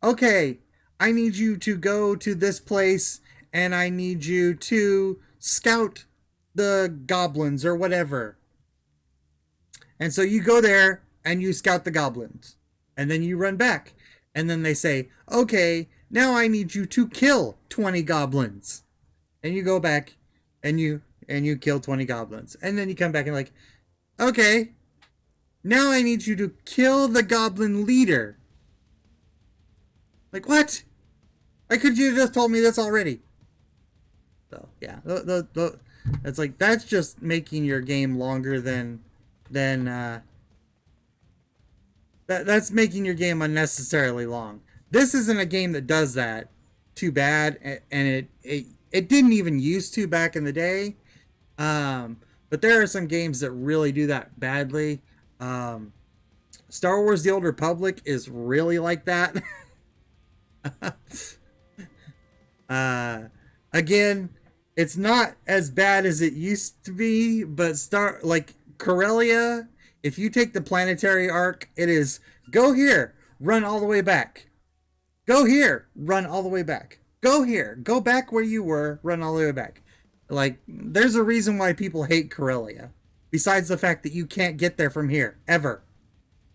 "Okay, I need you to go to this place and I need you to scout the goblins or whatever." And so you go there and you scout the goblins. And then you run back. And then they say, "Okay, now I need you to kill 20 goblins." And you go back and you kill 20 goblins. And then you come back and like, "Okay, now I need you to kill the goblin leader." Like, what? Why could you have just told me this already? So yeah, it's like that's just making your game longer than that's making your game unnecessarily long. This isn't a game that does that too bad, and it didn't even used to back in the day. But there are some games that really do that badly. Star Wars: The Old Republic is really like that. Again, it's not as bad as it used to be, but like Corellia, if you take the planetary arc, it is go here, run all the way back. Go here, run all the way back. Go here, go back where you were, run all the way back. Like, there's a reason why people hate Corellia. Besides the fact that you can't get there from here. Ever.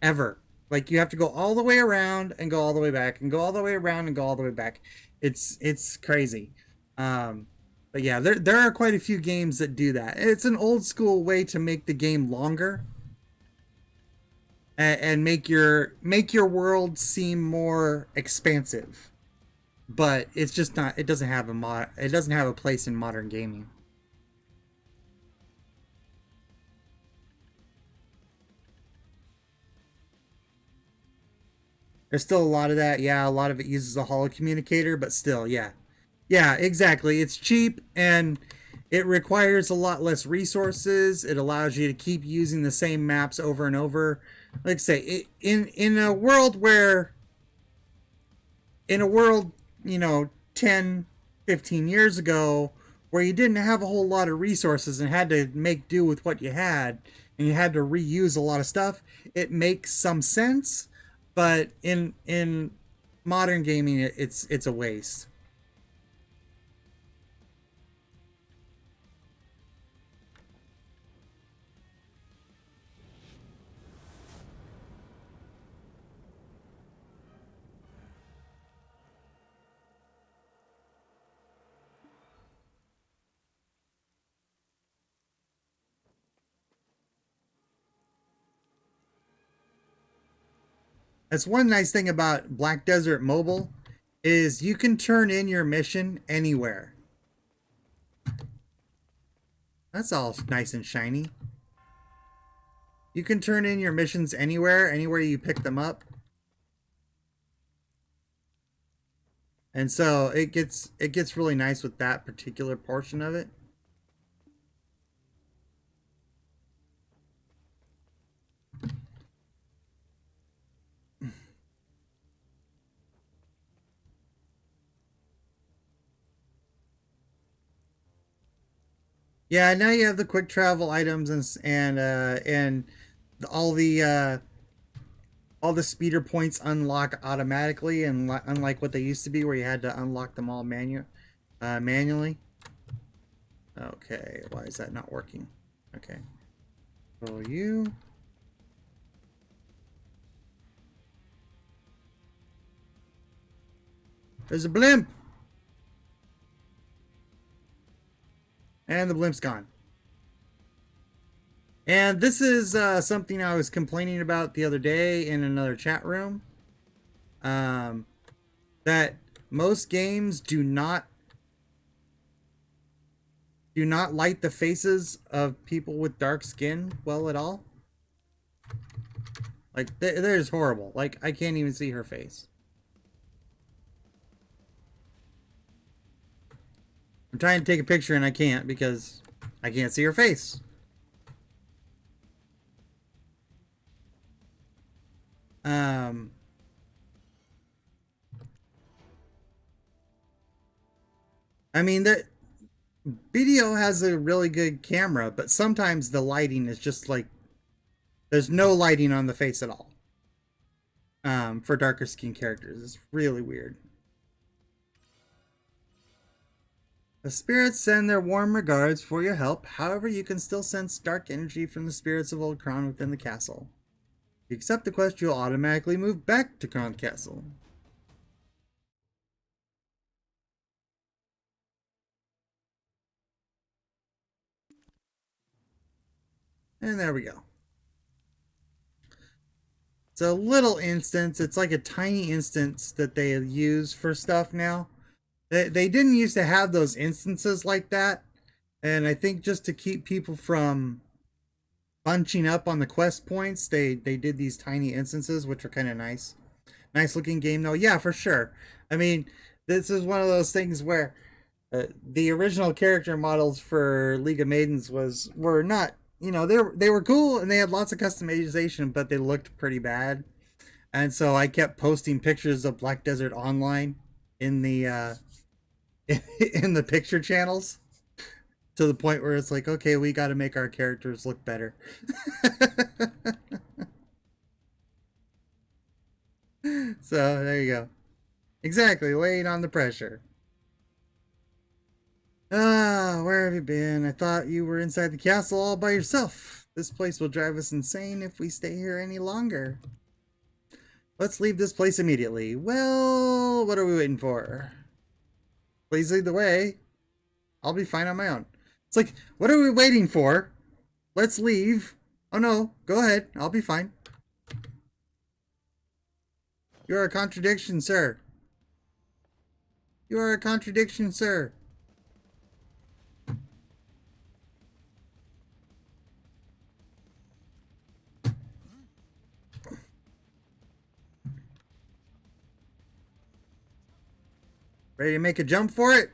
Ever. Like, you have to go all the way around and go all the way back and go all the way around and go all the way back. It's crazy. But yeah, there are quite a few games that do that. It's an old school way to make the game longer and make your world seem more expansive. But it's just not. It doesn't have a place in modern gaming. There's still a lot of that. Yeah, a lot of it uses a holo communicator, but still, yeah. Yeah, exactly. It's cheap and it requires a lot less resources. It allows you to keep using the same maps over and over. Like I say, in a world where in a world, 10, 15 years ago, where you didn't have a whole lot of resources and had to make do with what you had, and you had to reuse a lot of stuff, it makes some sense. But in modern gaming, it's a waste. That's one nice thing about Black Desert Mobile is you can turn in your mission anywhere. That's all nice and shiny. You can turn in your missions anywhere you pick them up. And so it gets really nice with that particular portion of it. Yeah, now you have the quick travel items and all the speeder points unlock automatically, and unlike what they used to be, where you had to unlock them all manually. Okay, why is that not working? Okay, so you. There's a blimp, and the blimp's gone. And this is something I was complaining about the other day in another chat room. That most games do not light the faces of people with dark skin well at all. Like, there's horrible. Like, I can't even see her face. I'm trying to take a picture and I can't because I can't see her face. I mean, that BDO has a really good camera, but sometimes the lighting is just like, there's no lighting on the face at all. For darker skin characters, it's really weird. The spirits send their warm regards for your help. However, you can still sense dark energy from the spirits of Old Kron within the castle. If you accept the quest, you'll automatically move back to Kron Castle. And there we go. It's a little instance. It's like a tiny instance that they use for stuff now. They didn't used to have those instances like that. And I think just to keep people from bunching up on the quest points, they did these tiny instances, which are kind of nice. Nice looking game though. Yeah, for sure. I mean, this is one of those things where the original character models for League of Maidens were not, they were cool and they had lots of customization, but they looked pretty bad. And so I kept posting pictures of Black Desert Online in the in the picture channels, to the point where it's like, okay, we got to make our characters look better. So there you go. Exactly, laying on the pressure. Ah, where have you been? I thought you were inside the castle all by yourself. This place will drive us insane if we stay here any longer. Let's leave this place immediately. Well, what are we waiting for? Please lead the way. I'll be fine on my own. It's like, what are we waiting for? Let's leave. Oh no, go ahead. I'll be fine. You are a contradiction, sir. You are a contradiction, sir. Ready to make a jump for it?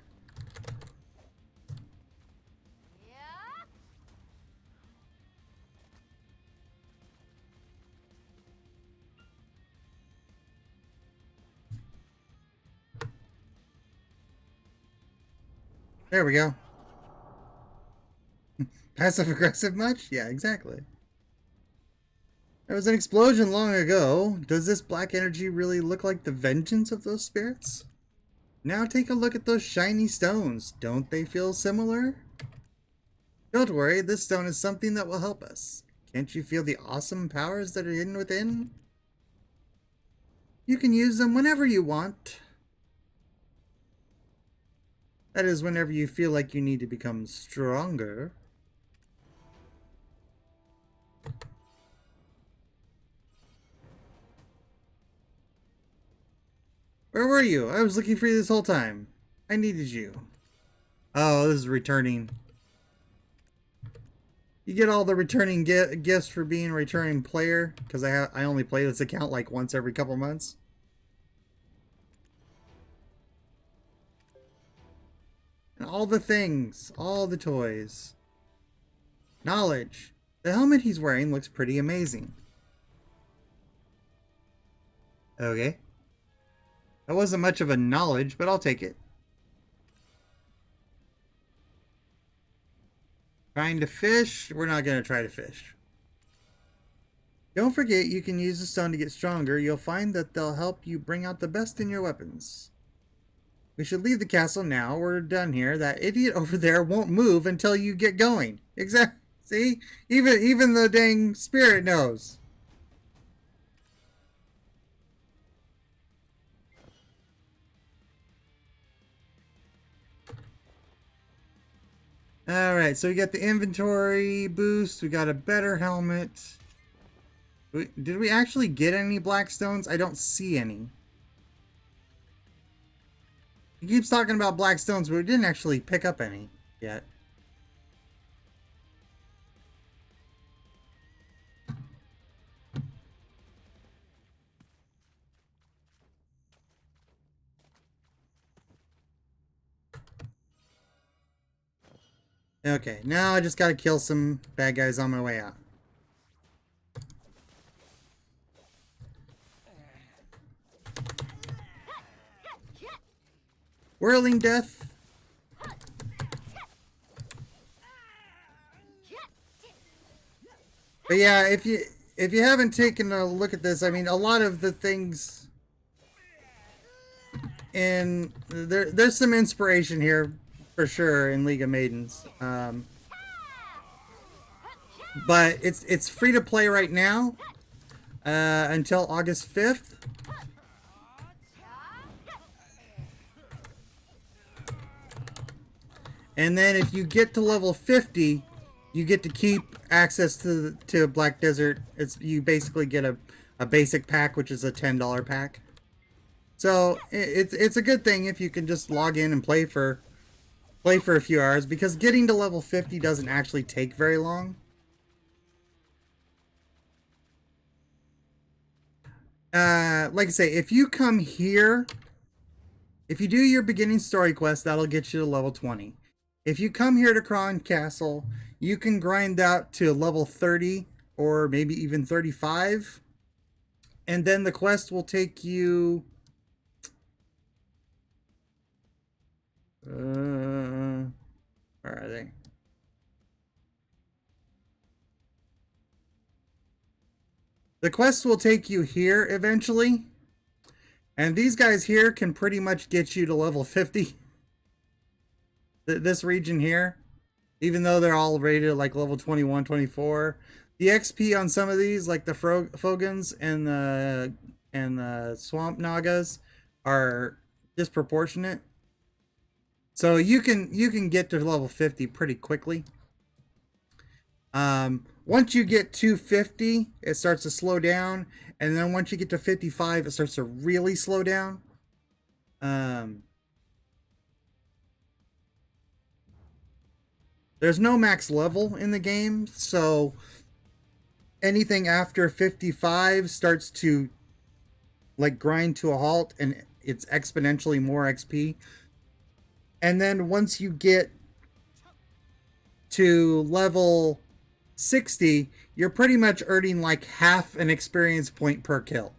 There we go. Passive aggressive much? Yeah, exactly. There was an explosion long ago. Does this black energy really look like the vengeance of those spirits? Now take a look at those shiny stones. Don't they feel similar? Don't worry, this stone is something that will help us. Can't you feel the awesome powers that are hidden within? You can use them whenever you want. That is, whenever you feel like you need to become stronger. Where were you? I was looking for you this whole time. I needed you. Oh, this is returning. You get all the returning gifts for being a returning player, because I only play this account like once every couple months. And all the things, all the toys. Knowledge. The helmet he's wearing looks pretty amazing. Okay. That wasn't much of a knowledge, but I'll take it. Trying to fish? We're not going to try to fish. Don't forget, you can use the stone to get stronger. You'll find that they'll help you bring out the best in your weapons. We should leave the castle now. We're done here. That idiot over there won't move until you get going. Exactly. See? Even the dang spirit knows. Alright, so we got the inventory boost. We got a better helmet. Did we actually get any black stones? I don't see any. He keeps talking about black stones, but we didn't actually pick up any yet. Okay, now I just gotta kill some bad guys on my way out. Whirling death. But yeah, if you haven't taken a look at this, I mean, a lot of the things in there's some inspiration here for sure in League of Maidens. But it's free to play right now until August 5th. And then if you get to level 50, you get to keep access to Black Desert. You basically get a basic pack, which is a $10 pack. So it's a good thing if you can just log in and play for a few hours, because getting to level 50 doesn't actually take very long. Like I say, if you come here, if you do your beginning story quest, that'll get you to level 20. If you come here to Kron Castle, you can grind out to level 30 or maybe even 35. And then the quest will take you... where are they? The quest will take you here eventually. And these guys here can pretty much get you to level 50. This region here, even though they're all rated like level 21, 24, the XP on some of these, like the Fogans and the Swamp Nagas, are disproportionate. So you can get to level 50 pretty quickly. Once you get to 50, it starts to slow down, and then once you get to 55, it starts to really slow down. There's no max level in the game, so anything after 55 starts to like grind to a halt, and it's exponentially more XP. And then once you get to level 60, you're pretty much earning like half an experience point per kill.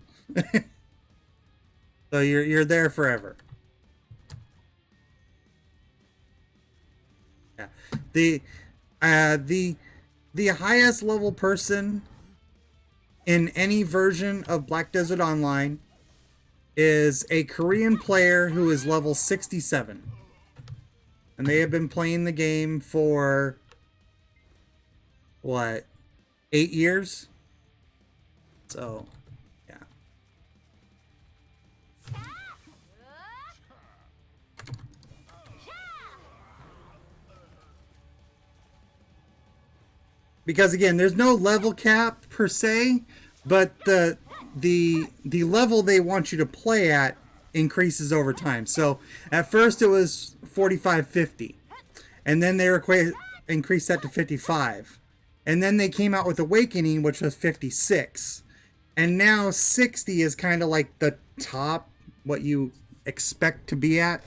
So you're there forever. The the highest level person in any version of Black Desert Online is a Korean player who is level 67. And they have been playing the game for what, 8 years? So, yeah. Because again, there's no level cap per se, but the level they want you to play at increases over time. So at first it was 45, 50, and then they increased that to 55, and then they came out with Awakening, which was 56, and now 60 is kind of like the top, what you expect to be at.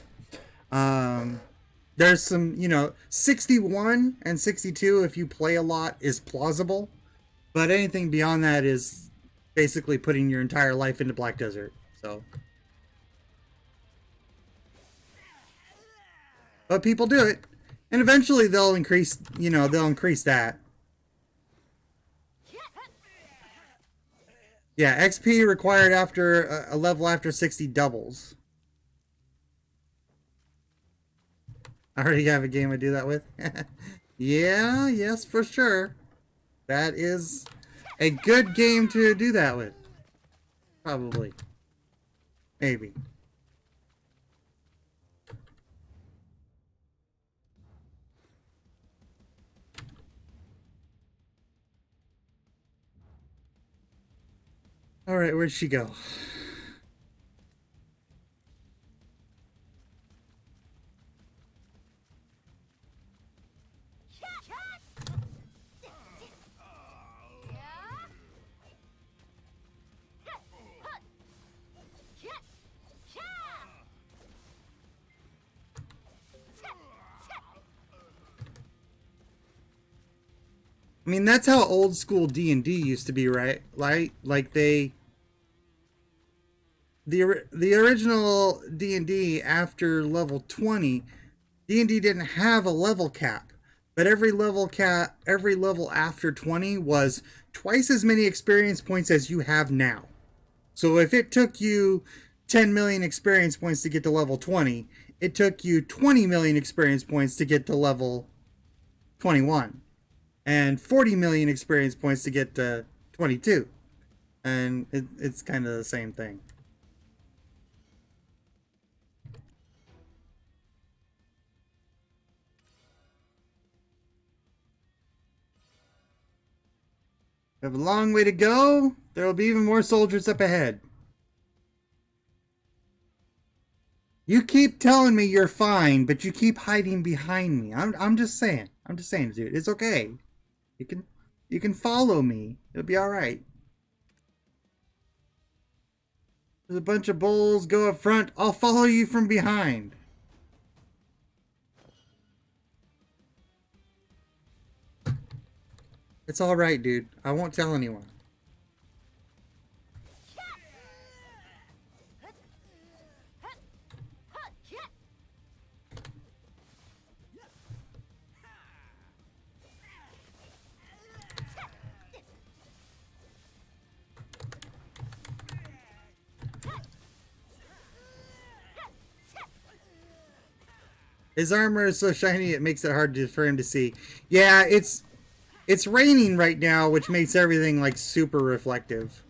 There's some, 61 and 62, if you play a lot, is plausible. But anything beyond that is basically putting your entire life into Black Desert. So, but people do it. And eventually they'll increase, they'll increase that. Yeah, XP required after a level after 60 doubles. I already have a game I do that with. Yeah, yes, for sure. That is a good game to do that with. Probably. Maybe. Alright, where'd she go? I mean, that's how old school D&D used to be, right? Like the original D&D after level 20, D&D didn't have a level cap, but every level after 20 was twice as many experience points as you have now. So if it took you 10 million experience points to get to level 20, it took you 20 million experience points to get to level 21. And 40 million experience points to get to 22. And it's kind of the same thing. We have a long way to go. There will be even more soldiers up ahead. You keep telling me you're fine, but you keep hiding behind me. I'm just saying. I'm just saying, dude. It's okay. You can follow me. It'll be all right. There's a bunch of bulls. Go up front. I'll follow you from behind. It's all right, dude. I won't tell anyone. His armor is so shiny it makes it hard for him to see. Yeah, it's raining right now, which makes everything like super reflective.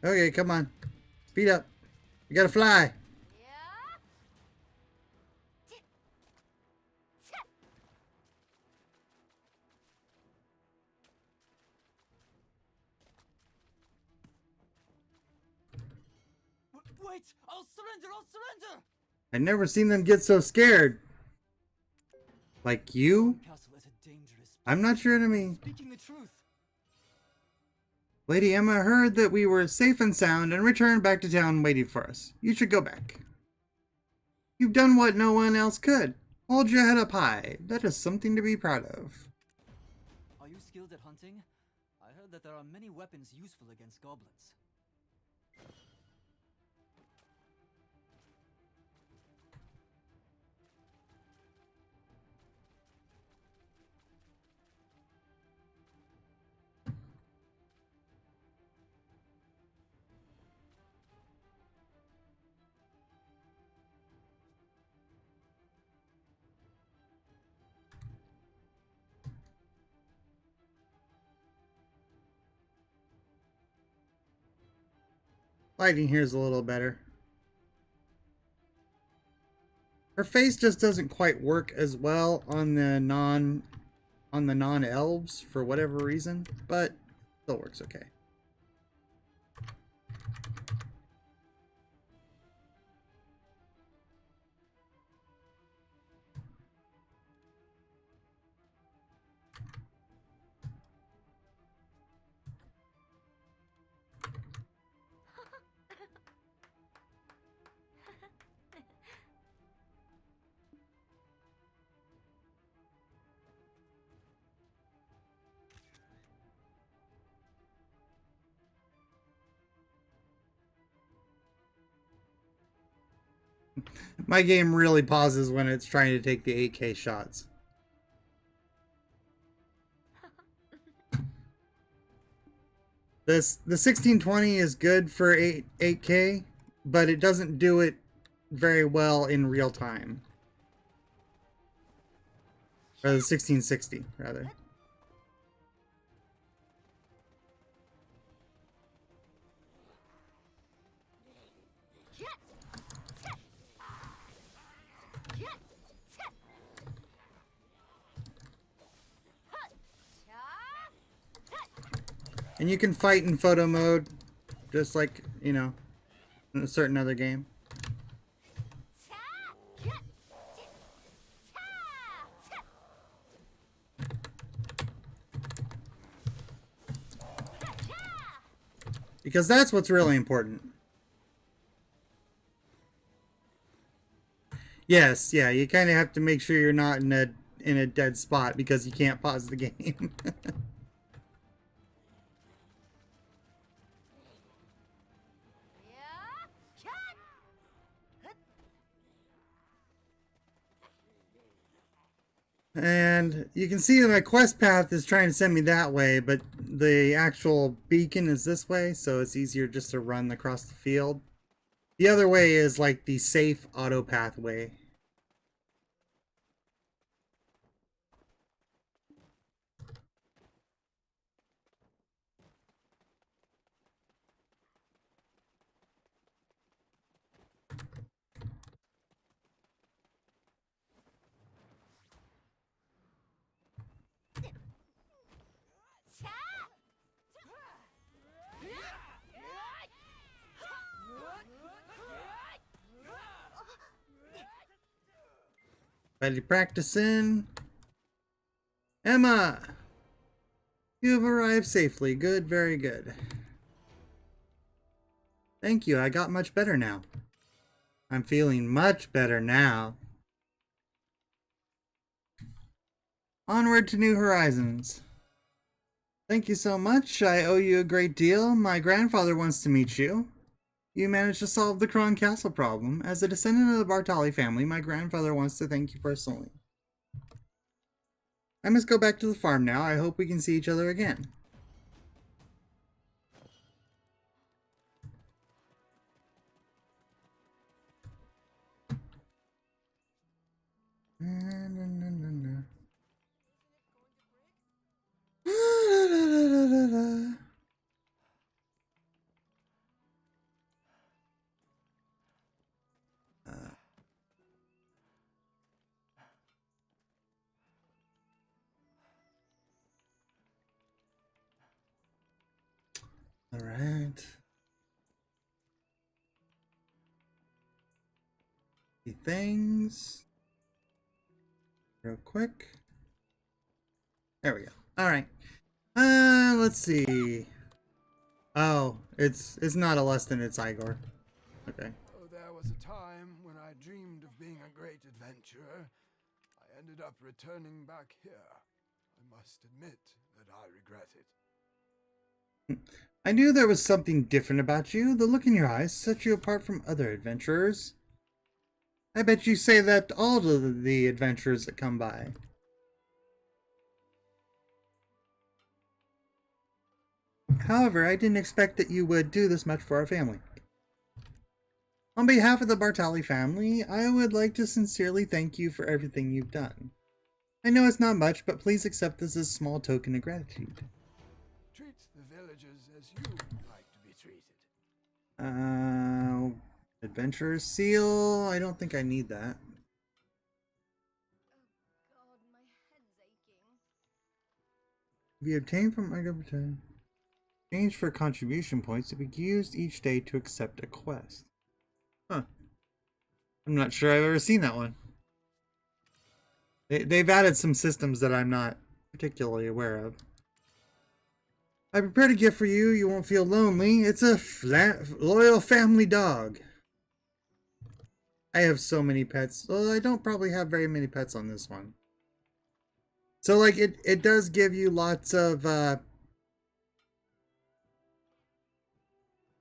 Okay, come on. Speed up. You gotta fly. Wait! I'll surrender! I'll surrender! I've never seen them get so scared. Like you? Castle is a dangerous I'm not your enemy. Speaking the truth. Lady Emma heard that we were safe and sound and returned back to town waiting for us. You should go back. You've done what no one else could. Hold your head up high. That is something to be proud of. Are you skilled at hunting? I heard that there are many weapons useful against goblins. Lighting here is a little better. Her face just doesn't quite work as well on the non-elves for whatever reason, but still works okay. My game really pauses when it's trying to take the 8K shots. The 1620 is good for 8K, but it doesn't do it very well in real time. Or the 1660, rather. And you can fight in photo mode, just like, you know, in a certain other game. Because that's what's really important. Yes, yeah, you kind of have to make sure you're not in a dead spot because you can't pause the game. And you can see that my quest path is trying to send me that way, but the actual beacon is this way, so it's easier just to run across the field. The other way is like the safe auto pathway. Ready practicing? Emma! You have arrived safely. Good, very good. Thank you, I got much better now. I'm feeling much better now. Onward to new horizons. Thank you so much. I owe you a great deal. My grandfather wants to meet you. You managed to solve the Kron Castle problem. As a descendant of the Bartali family, my grandfather wants to thank you personally. I must go back to the farm now. I hope we can see each other again. All right. things real quick. There we go. All right. Let's see. Oh, it's not a less than it's Igor. Okay. Oh, there was a time when I dreamed of being a great adventurer. I ended up returning back here. I must admit that I regret it. I knew there was something different about you. The look in your eyes set you apart from other adventurers. I bet you say that to all of the adventurers that come by. However, I didn't expect that you would do this much for our family. On behalf of the Bartali family, I would like to sincerely thank you for everything you've done. I know it's not much, but please accept this as a small token of gratitude. Treat the villagers as you like to be treated. Adventurer's seal. I don't think I need that. Oh god, my head's aching. Be obtained from my government. Exchange for contribution points to be used each day to accept a quest. Huh. I'm not sure I've ever seen that one. They've added some systems that I'm not particularly aware of. I prepared a gift for you. You won't feel lonely. It's a loyal family dog. I have so many pets. Well, I don't probably have very many pets on this one. So, like, it does give you lots of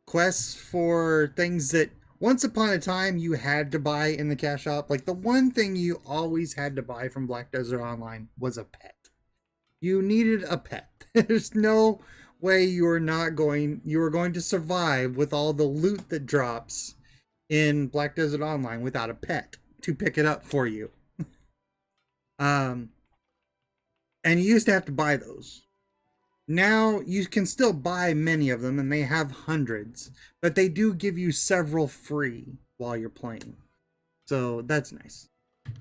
quests for things that once upon a time you had to buy in the cash shop. Like, the one thing you always had to buy from Black Desert Online was a pet. You needed a pet. There's no way you are going to survive with all the loot that drops in Black Desert Online without a pet to pick it up for you. And you used to have to buy those. Now you can still buy many of them, and they have hundreds, but they do give you several free while you're playing. So that's nice. It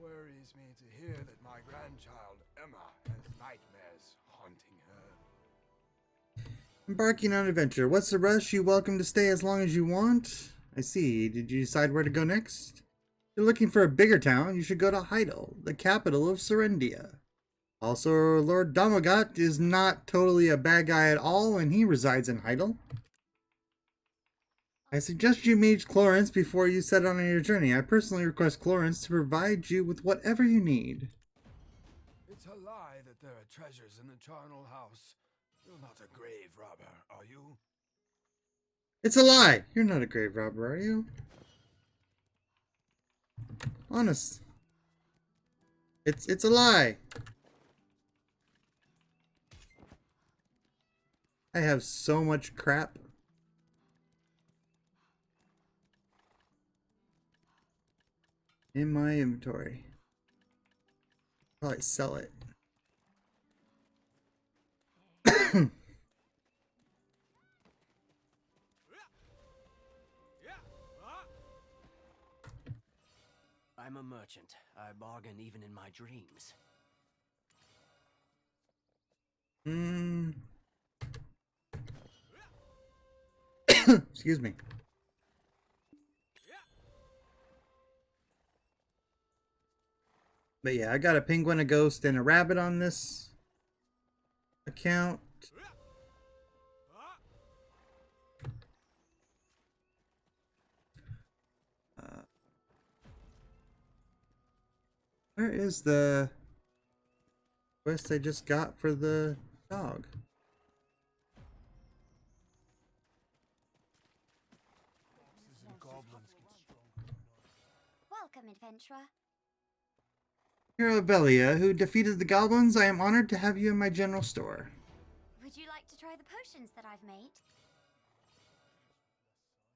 worries me to hear that my grandchild, Emma, has nightmares haunting her. Embarking on an adventure. What's the rush? You're welcome to stay as long as you want. I see. Did you decide where to go next? If you're looking for a bigger town, you should go to Heidel, the capital of Serendia. Also, Lord Domagot is not totally a bad guy at all, and he resides in Heidel. I suggest you meet Clarence before you set out on your journey. I personally request Clarence to provide you with whatever you need. It's a lie that there are treasures in the charnel house. You're not a grave robber, are you? It's a lie! You're not a grave robber, are you? Honest. It's a lie. I have so much crap. In my inventory. Probably sell it. I'm a merchant. I bargain even in my dreams. Excuse me. But yeah, I got a penguin, a ghost, and a rabbit on this account. Where is the quest I just got for the dog? Welcome, adventurer. Hero Velia, who defeated the goblins, I am honored to have you in my general store. Would you like to try the potions that I've made?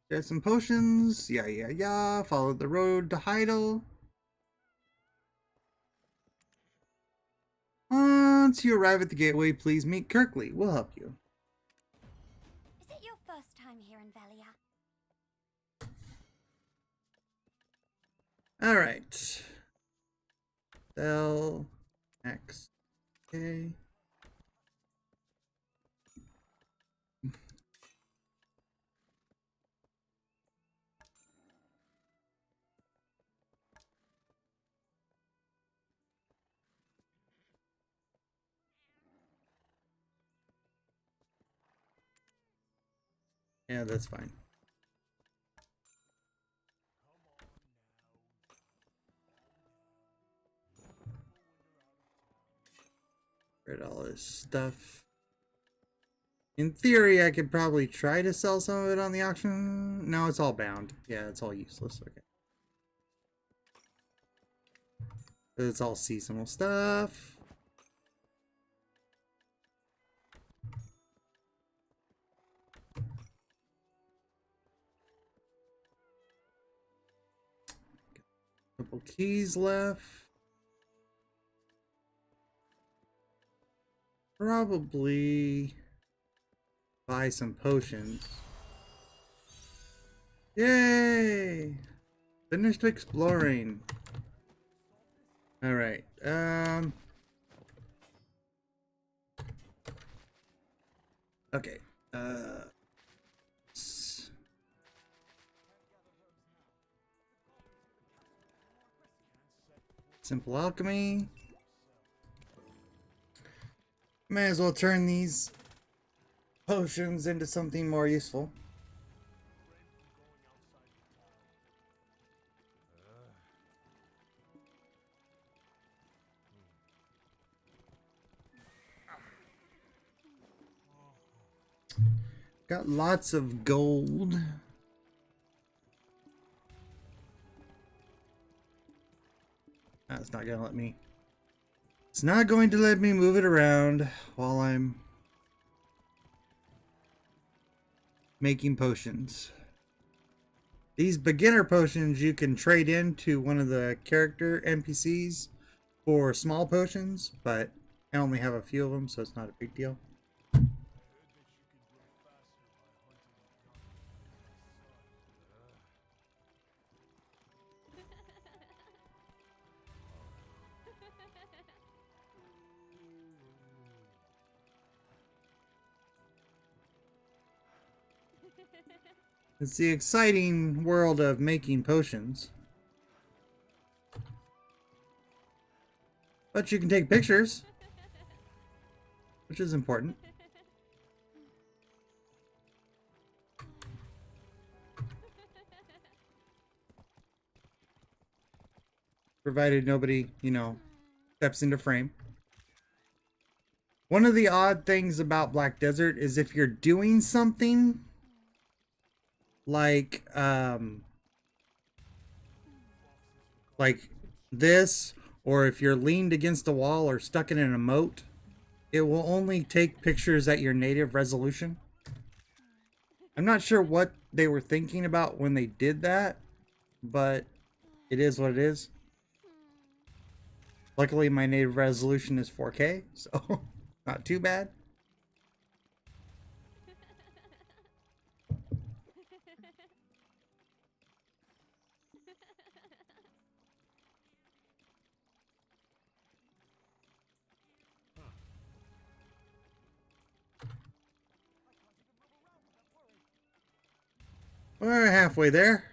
There's some potions. Yeah. Follow the road to Heidel. Once you arrive at the gateway, please meet Kirkley. We'll help you. Is it your first time here in Velia? Alright. L X K. Yeah, that's fine. Read all this stuff. In theory, I could probably try to sell some of it on the auction. No, it's all bound. Yeah, it's all useless. Okay. It's all seasonal stuff. Couple keys left. Probably buy some potions. Yay! Finished exploring. All right. Okay. Simple alchemy. May as well turn these potions into something more useful. Got lots of gold. That's not gonna let me. It's not going to let me move it around while I'm making potions. These beginner potions you can trade into one of the character NPCs for small potions, but I only have a few of them, so it's not a big deal. It's the exciting world of making potions. But you can take pictures, which is important. Provided nobody, you know, steps into frame. One of the odd things about Black Desert is if you're doing something like this, or if you're leaned against a wall or stuck in an emote, it will only take pictures at your native resolution. I'm not sure what they were thinking about when they did that, but it is what it is. Luckily, my native resolution is 4K, so not too bad. We're halfway there.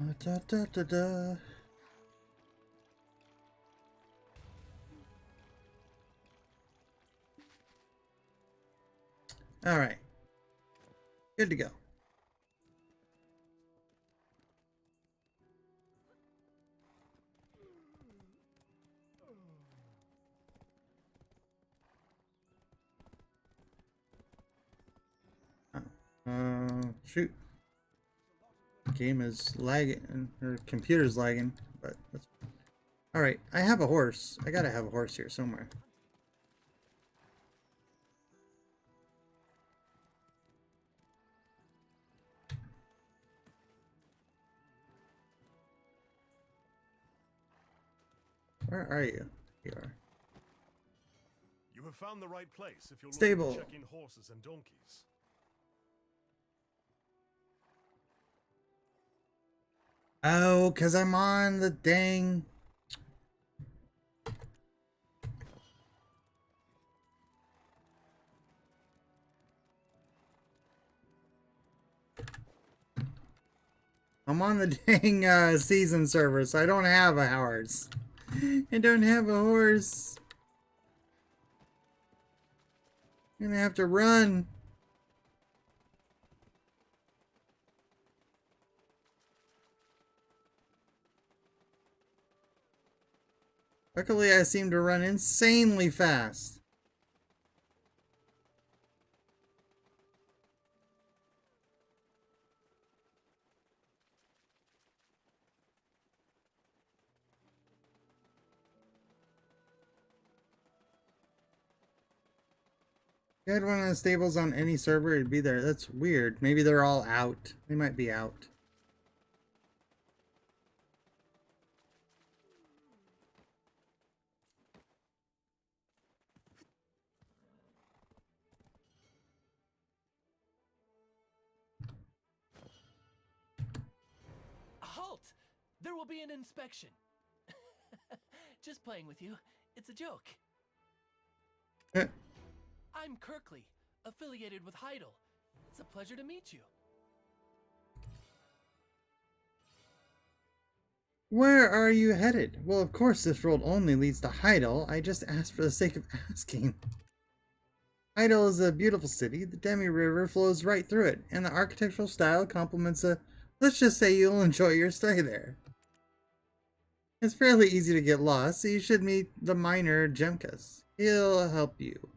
Da, da, da, da. All right. Good to go. Shoot. Game is lagging, or computer's lagging, but that's all right. I have a horse. I gotta have a horse here somewhere. Where are you? Here you are. You have found the right place if you're Stable. looking to check in horses and donkeys. Oh, 'cause I'm on the dang. I'm on the dang season server, so I don't have a horse. I don't have a horse. I'm gonna have to run. Luckily, I seem to run insanely fast. If you had one of the stables on any server, it'd be there. That's weird. Maybe they're all out. They might be out. Halt! There will be an inspection. Just playing with you. It's a joke. Eh. I'm Kirkley, affiliated with Heidel. It's a pleasure to meet you. Where are you headed? Well, of course this road only leads to Heidel. I just asked for the sake of asking. Heidel is a beautiful city. The Demi River flows right through it, and the architectural style complements a... Let's just say you'll enjoy your stay there. It's fairly easy to get lost, so you should meet the miner Jemkas. He'll help you.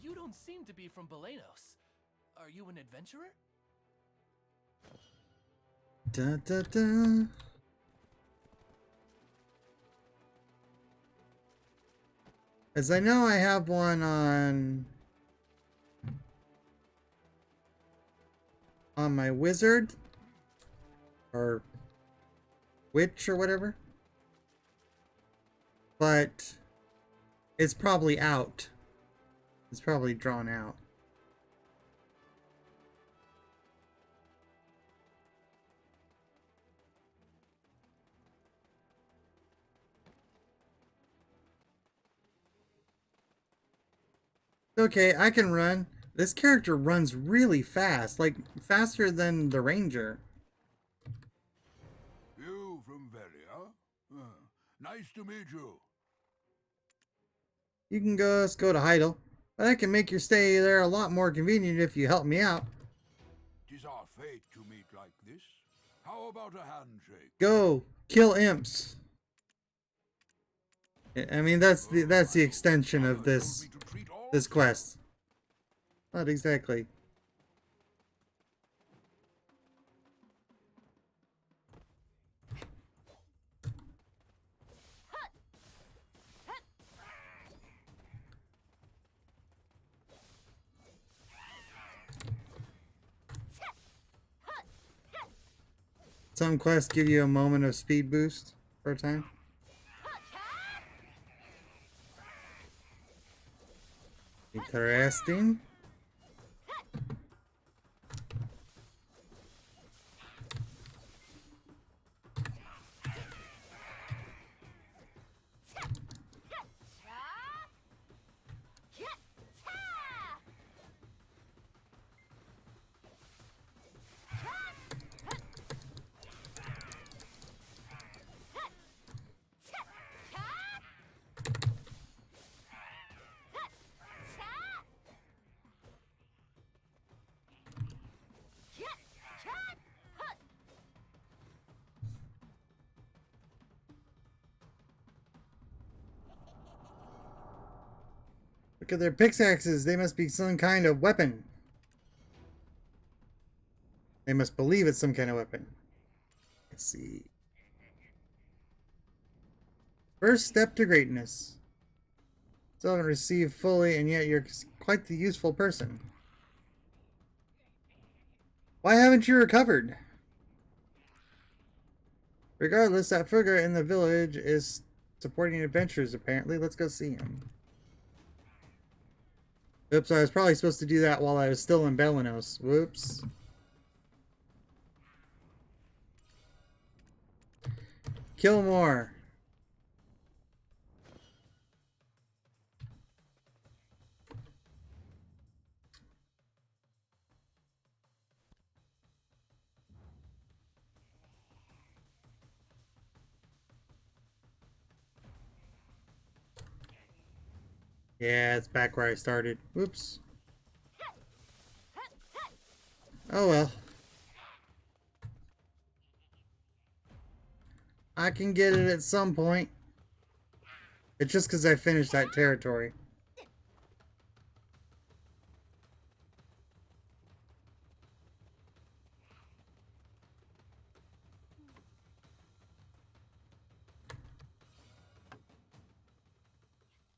You don't seem to be from Belenos. Are you an adventurer? Da da da. As I know, I have one on my wizard or witch or whatever, but it's probably out. It's probably drawn out. Okay, I can run. This character runs really fast, like faster than the ranger. You from Velia? Nice to meet you. You can just go to Heidel, but I can make your stay there a lot more convenient if you help me out. 'Tis our fate to meet like this. How about a handshake? Go kill imps. I mean, that's the extension of this quest. Not exactly. Some quests give you a moment of speed boost for a time. Interesting. Look at their pickaxes. They must be some kind of weapon. They must believe it's some kind of weapon. Let's see. First step to greatness. Still haven't received fully, and yet you're quite the useful person. Why haven't you recovered? Regardless, that figure in the village is supporting adventures, apparently. Let's go see him. Oops, I was probably supposed to do that while I was still in Belenos. Whoops. Kill more. Yeah, it's back where I started. Whoops. Oh well. I can get it at some point. It's just because I finished that territory.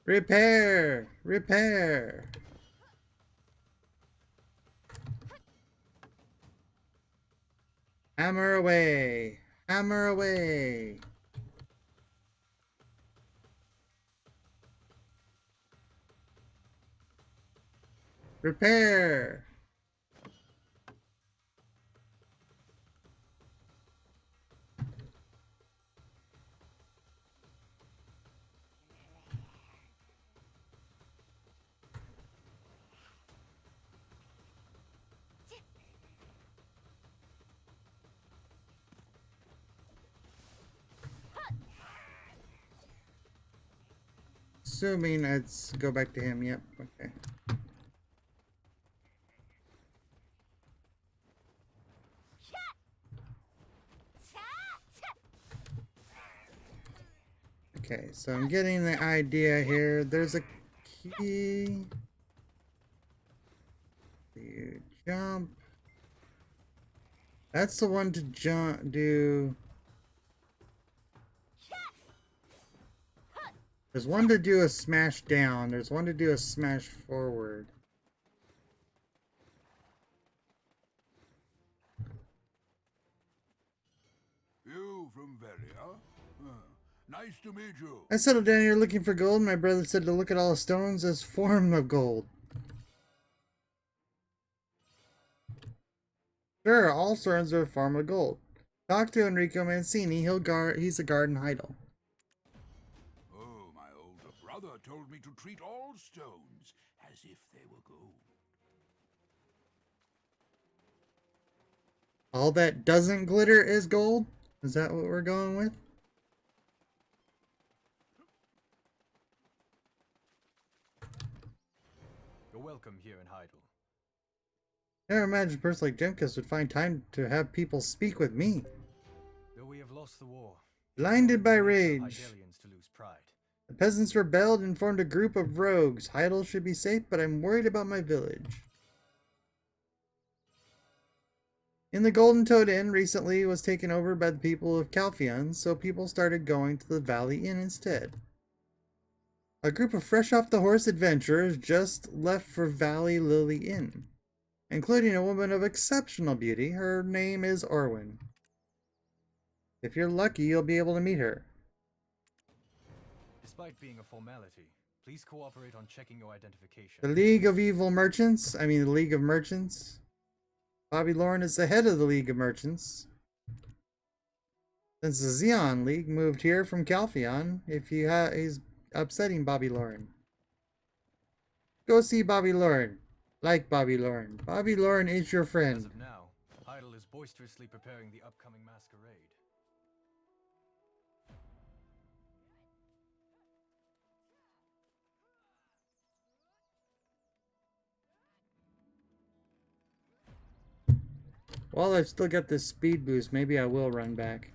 Repair! Repair! Hammer away! Hammer away! Repair! Assuming let's go back to him. Yep. Okay. Okay, so I'm getting the idea here. There's a key. You jump. That's the one to jump. Do. There's one to do a smash down. There's one to do a smash forward. You from Velia? Nice to meet you. I settled down here looking for gold. My brother said to look at all stones as form of gold. Sure, all stones are a form of gold. Talk to Enrico Mancini. He's a garden idol. Oh, my older brother told me to treat all stones as if they were gold. All that doesn't glitter is gold? Is that what we're going with? You're welcome here in Heidel. Never imagined a person like Jemkus would find time to have people speak with me. Though we have lost the war, Blinded by we rage, Heidelians to lose pride. the peasants rebelled and formed a group of rogues. Heidel should be safe, but I'm worried about my village. In the Golden Toad Inn recently was taken over by the people of Calphion, so people started going to the Valley Inn instead. A group of fresh-off-the-horse adventurers just left for Valley Lily Inn, including a woman of exceptional beauty. Her name is Orwin. If you're lucky, you'll be able to meet her. Despite being a formality, please cooperate on checking your identification. The League of Merchants. Bobby Lauren is the head of the League of Merchants. Since the Xeon League moved here from Calphion, he's upsetting Bobby Lauren. Go see Bobby Lauren. Like Bobby Lauren. Bobby Lauren is your As friend. of now, Heidel is boisterously preparing the upcoming masquerade. While I've still got this speed boost, maybe I will run back.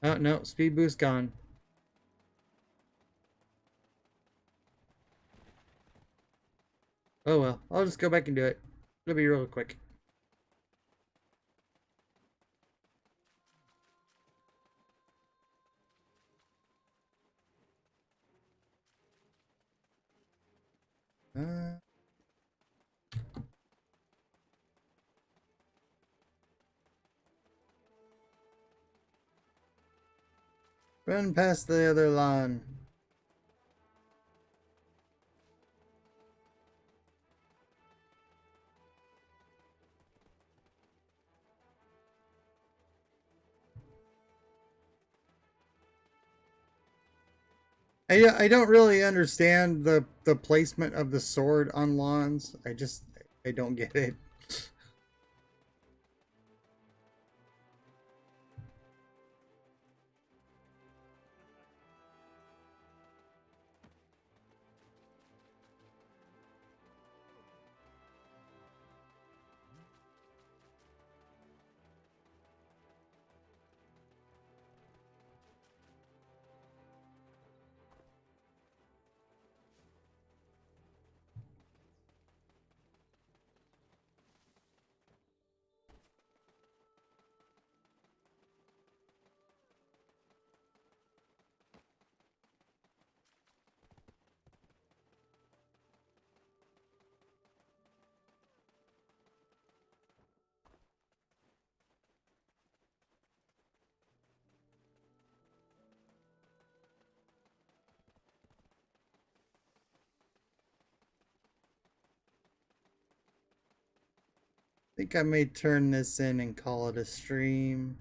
Oh, no. Speed boost gone. Oh well, I'll just go back and do it. It'll be real quick. Uh, Run past the other lawn. I don't really understand the placement of the sword on lawns. I don't get it. I think I may turn this in and call it a stream.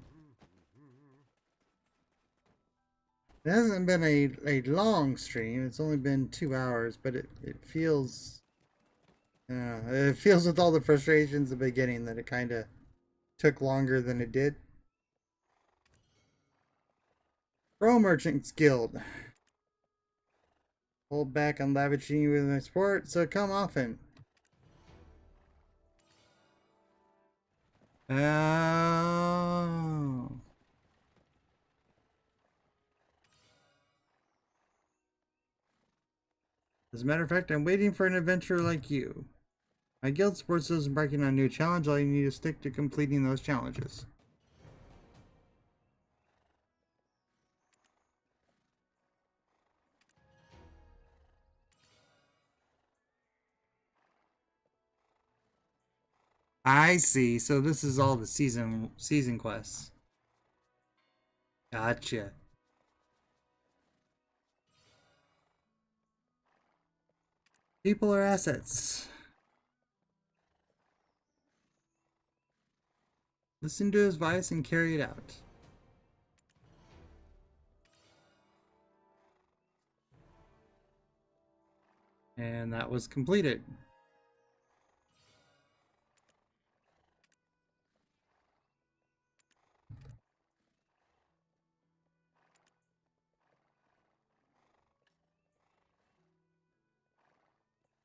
It hasn't been a long stream. It's only been 2 hours, but it feels it feels with all the frustrations of the beginning that it kind of took longer than it did. Pro Merchants Guild. Hold back on lavishing you with my sport, so come often. Oh. As a matter of fact, I'm waiting for an adventurer like you. My guild supports those embarking on a new challenge. All you need to stick to completing those challenges. I see. So this is all the season quests. Gotcha. People are assets. Listen to his advice and carry it out. And that was completed.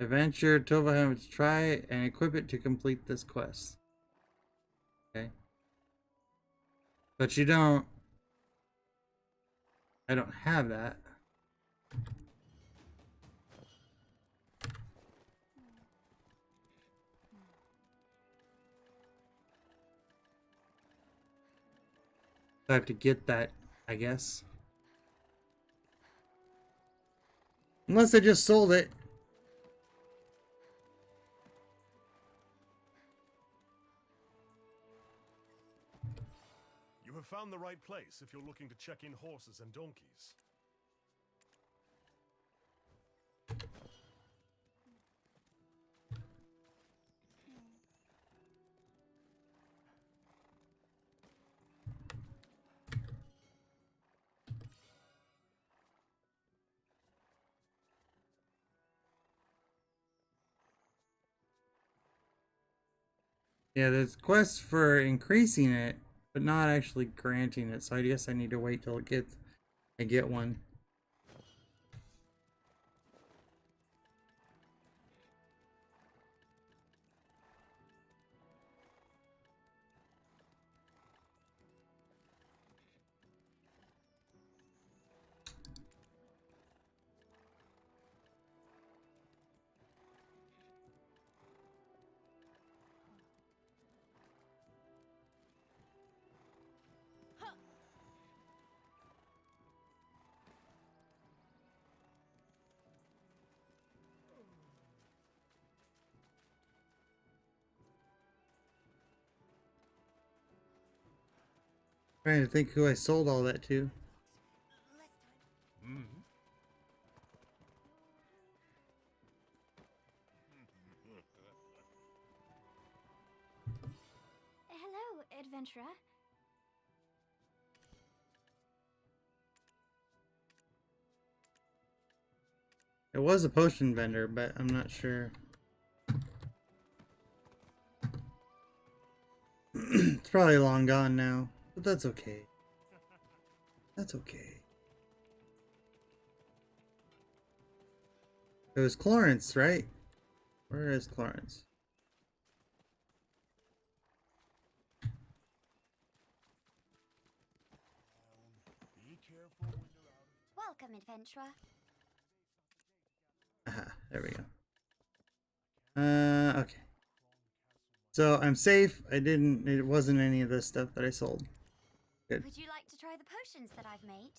Adventure Tovahem to try and equip it to complete this quest. Okay. But you don't. I don't have that. So I have to get that, I guess. Unless I just sold it. You have found the right place if you're looking to check in horses and donkeys. Yeah, there's quests for increasing it, but not actually granting it. So I guess I need to wait till I get one. Trying to think who I sold all that to. Hello, adventurer. It was a potion vendor, but I'm not sure. It's probably long gone now, but that's okay. That's okay. It was Clarence, right? Where is Clarence? Be careful when you're out. Welcome, adventurer. Aha, there we go. Okay. So I'm safe. It wasn't any of this stuff that I sold. Good. Would you like to try the potions that I've made?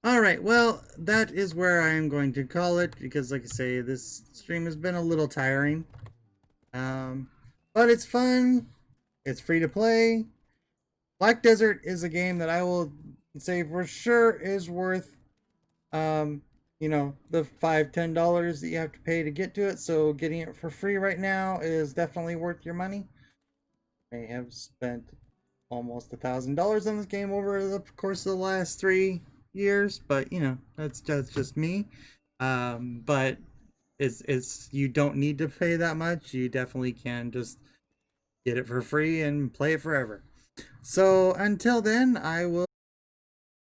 Alright, well, that is where I am going to call it, because like I say, this stream has been a little tiring. But it's fun. It's free to play. Black Desert is a game that I will say for sure is worth, you know, the $5-10 that you have to pay to get to it. So getting it for free right now is definitely worth your money. I have spent almost $1,000 on this game over the course of the last 3 years, but you know, that's just me. But it's you don't need to pay that much. You definitely can just get it for free and play it forever. So until then, I will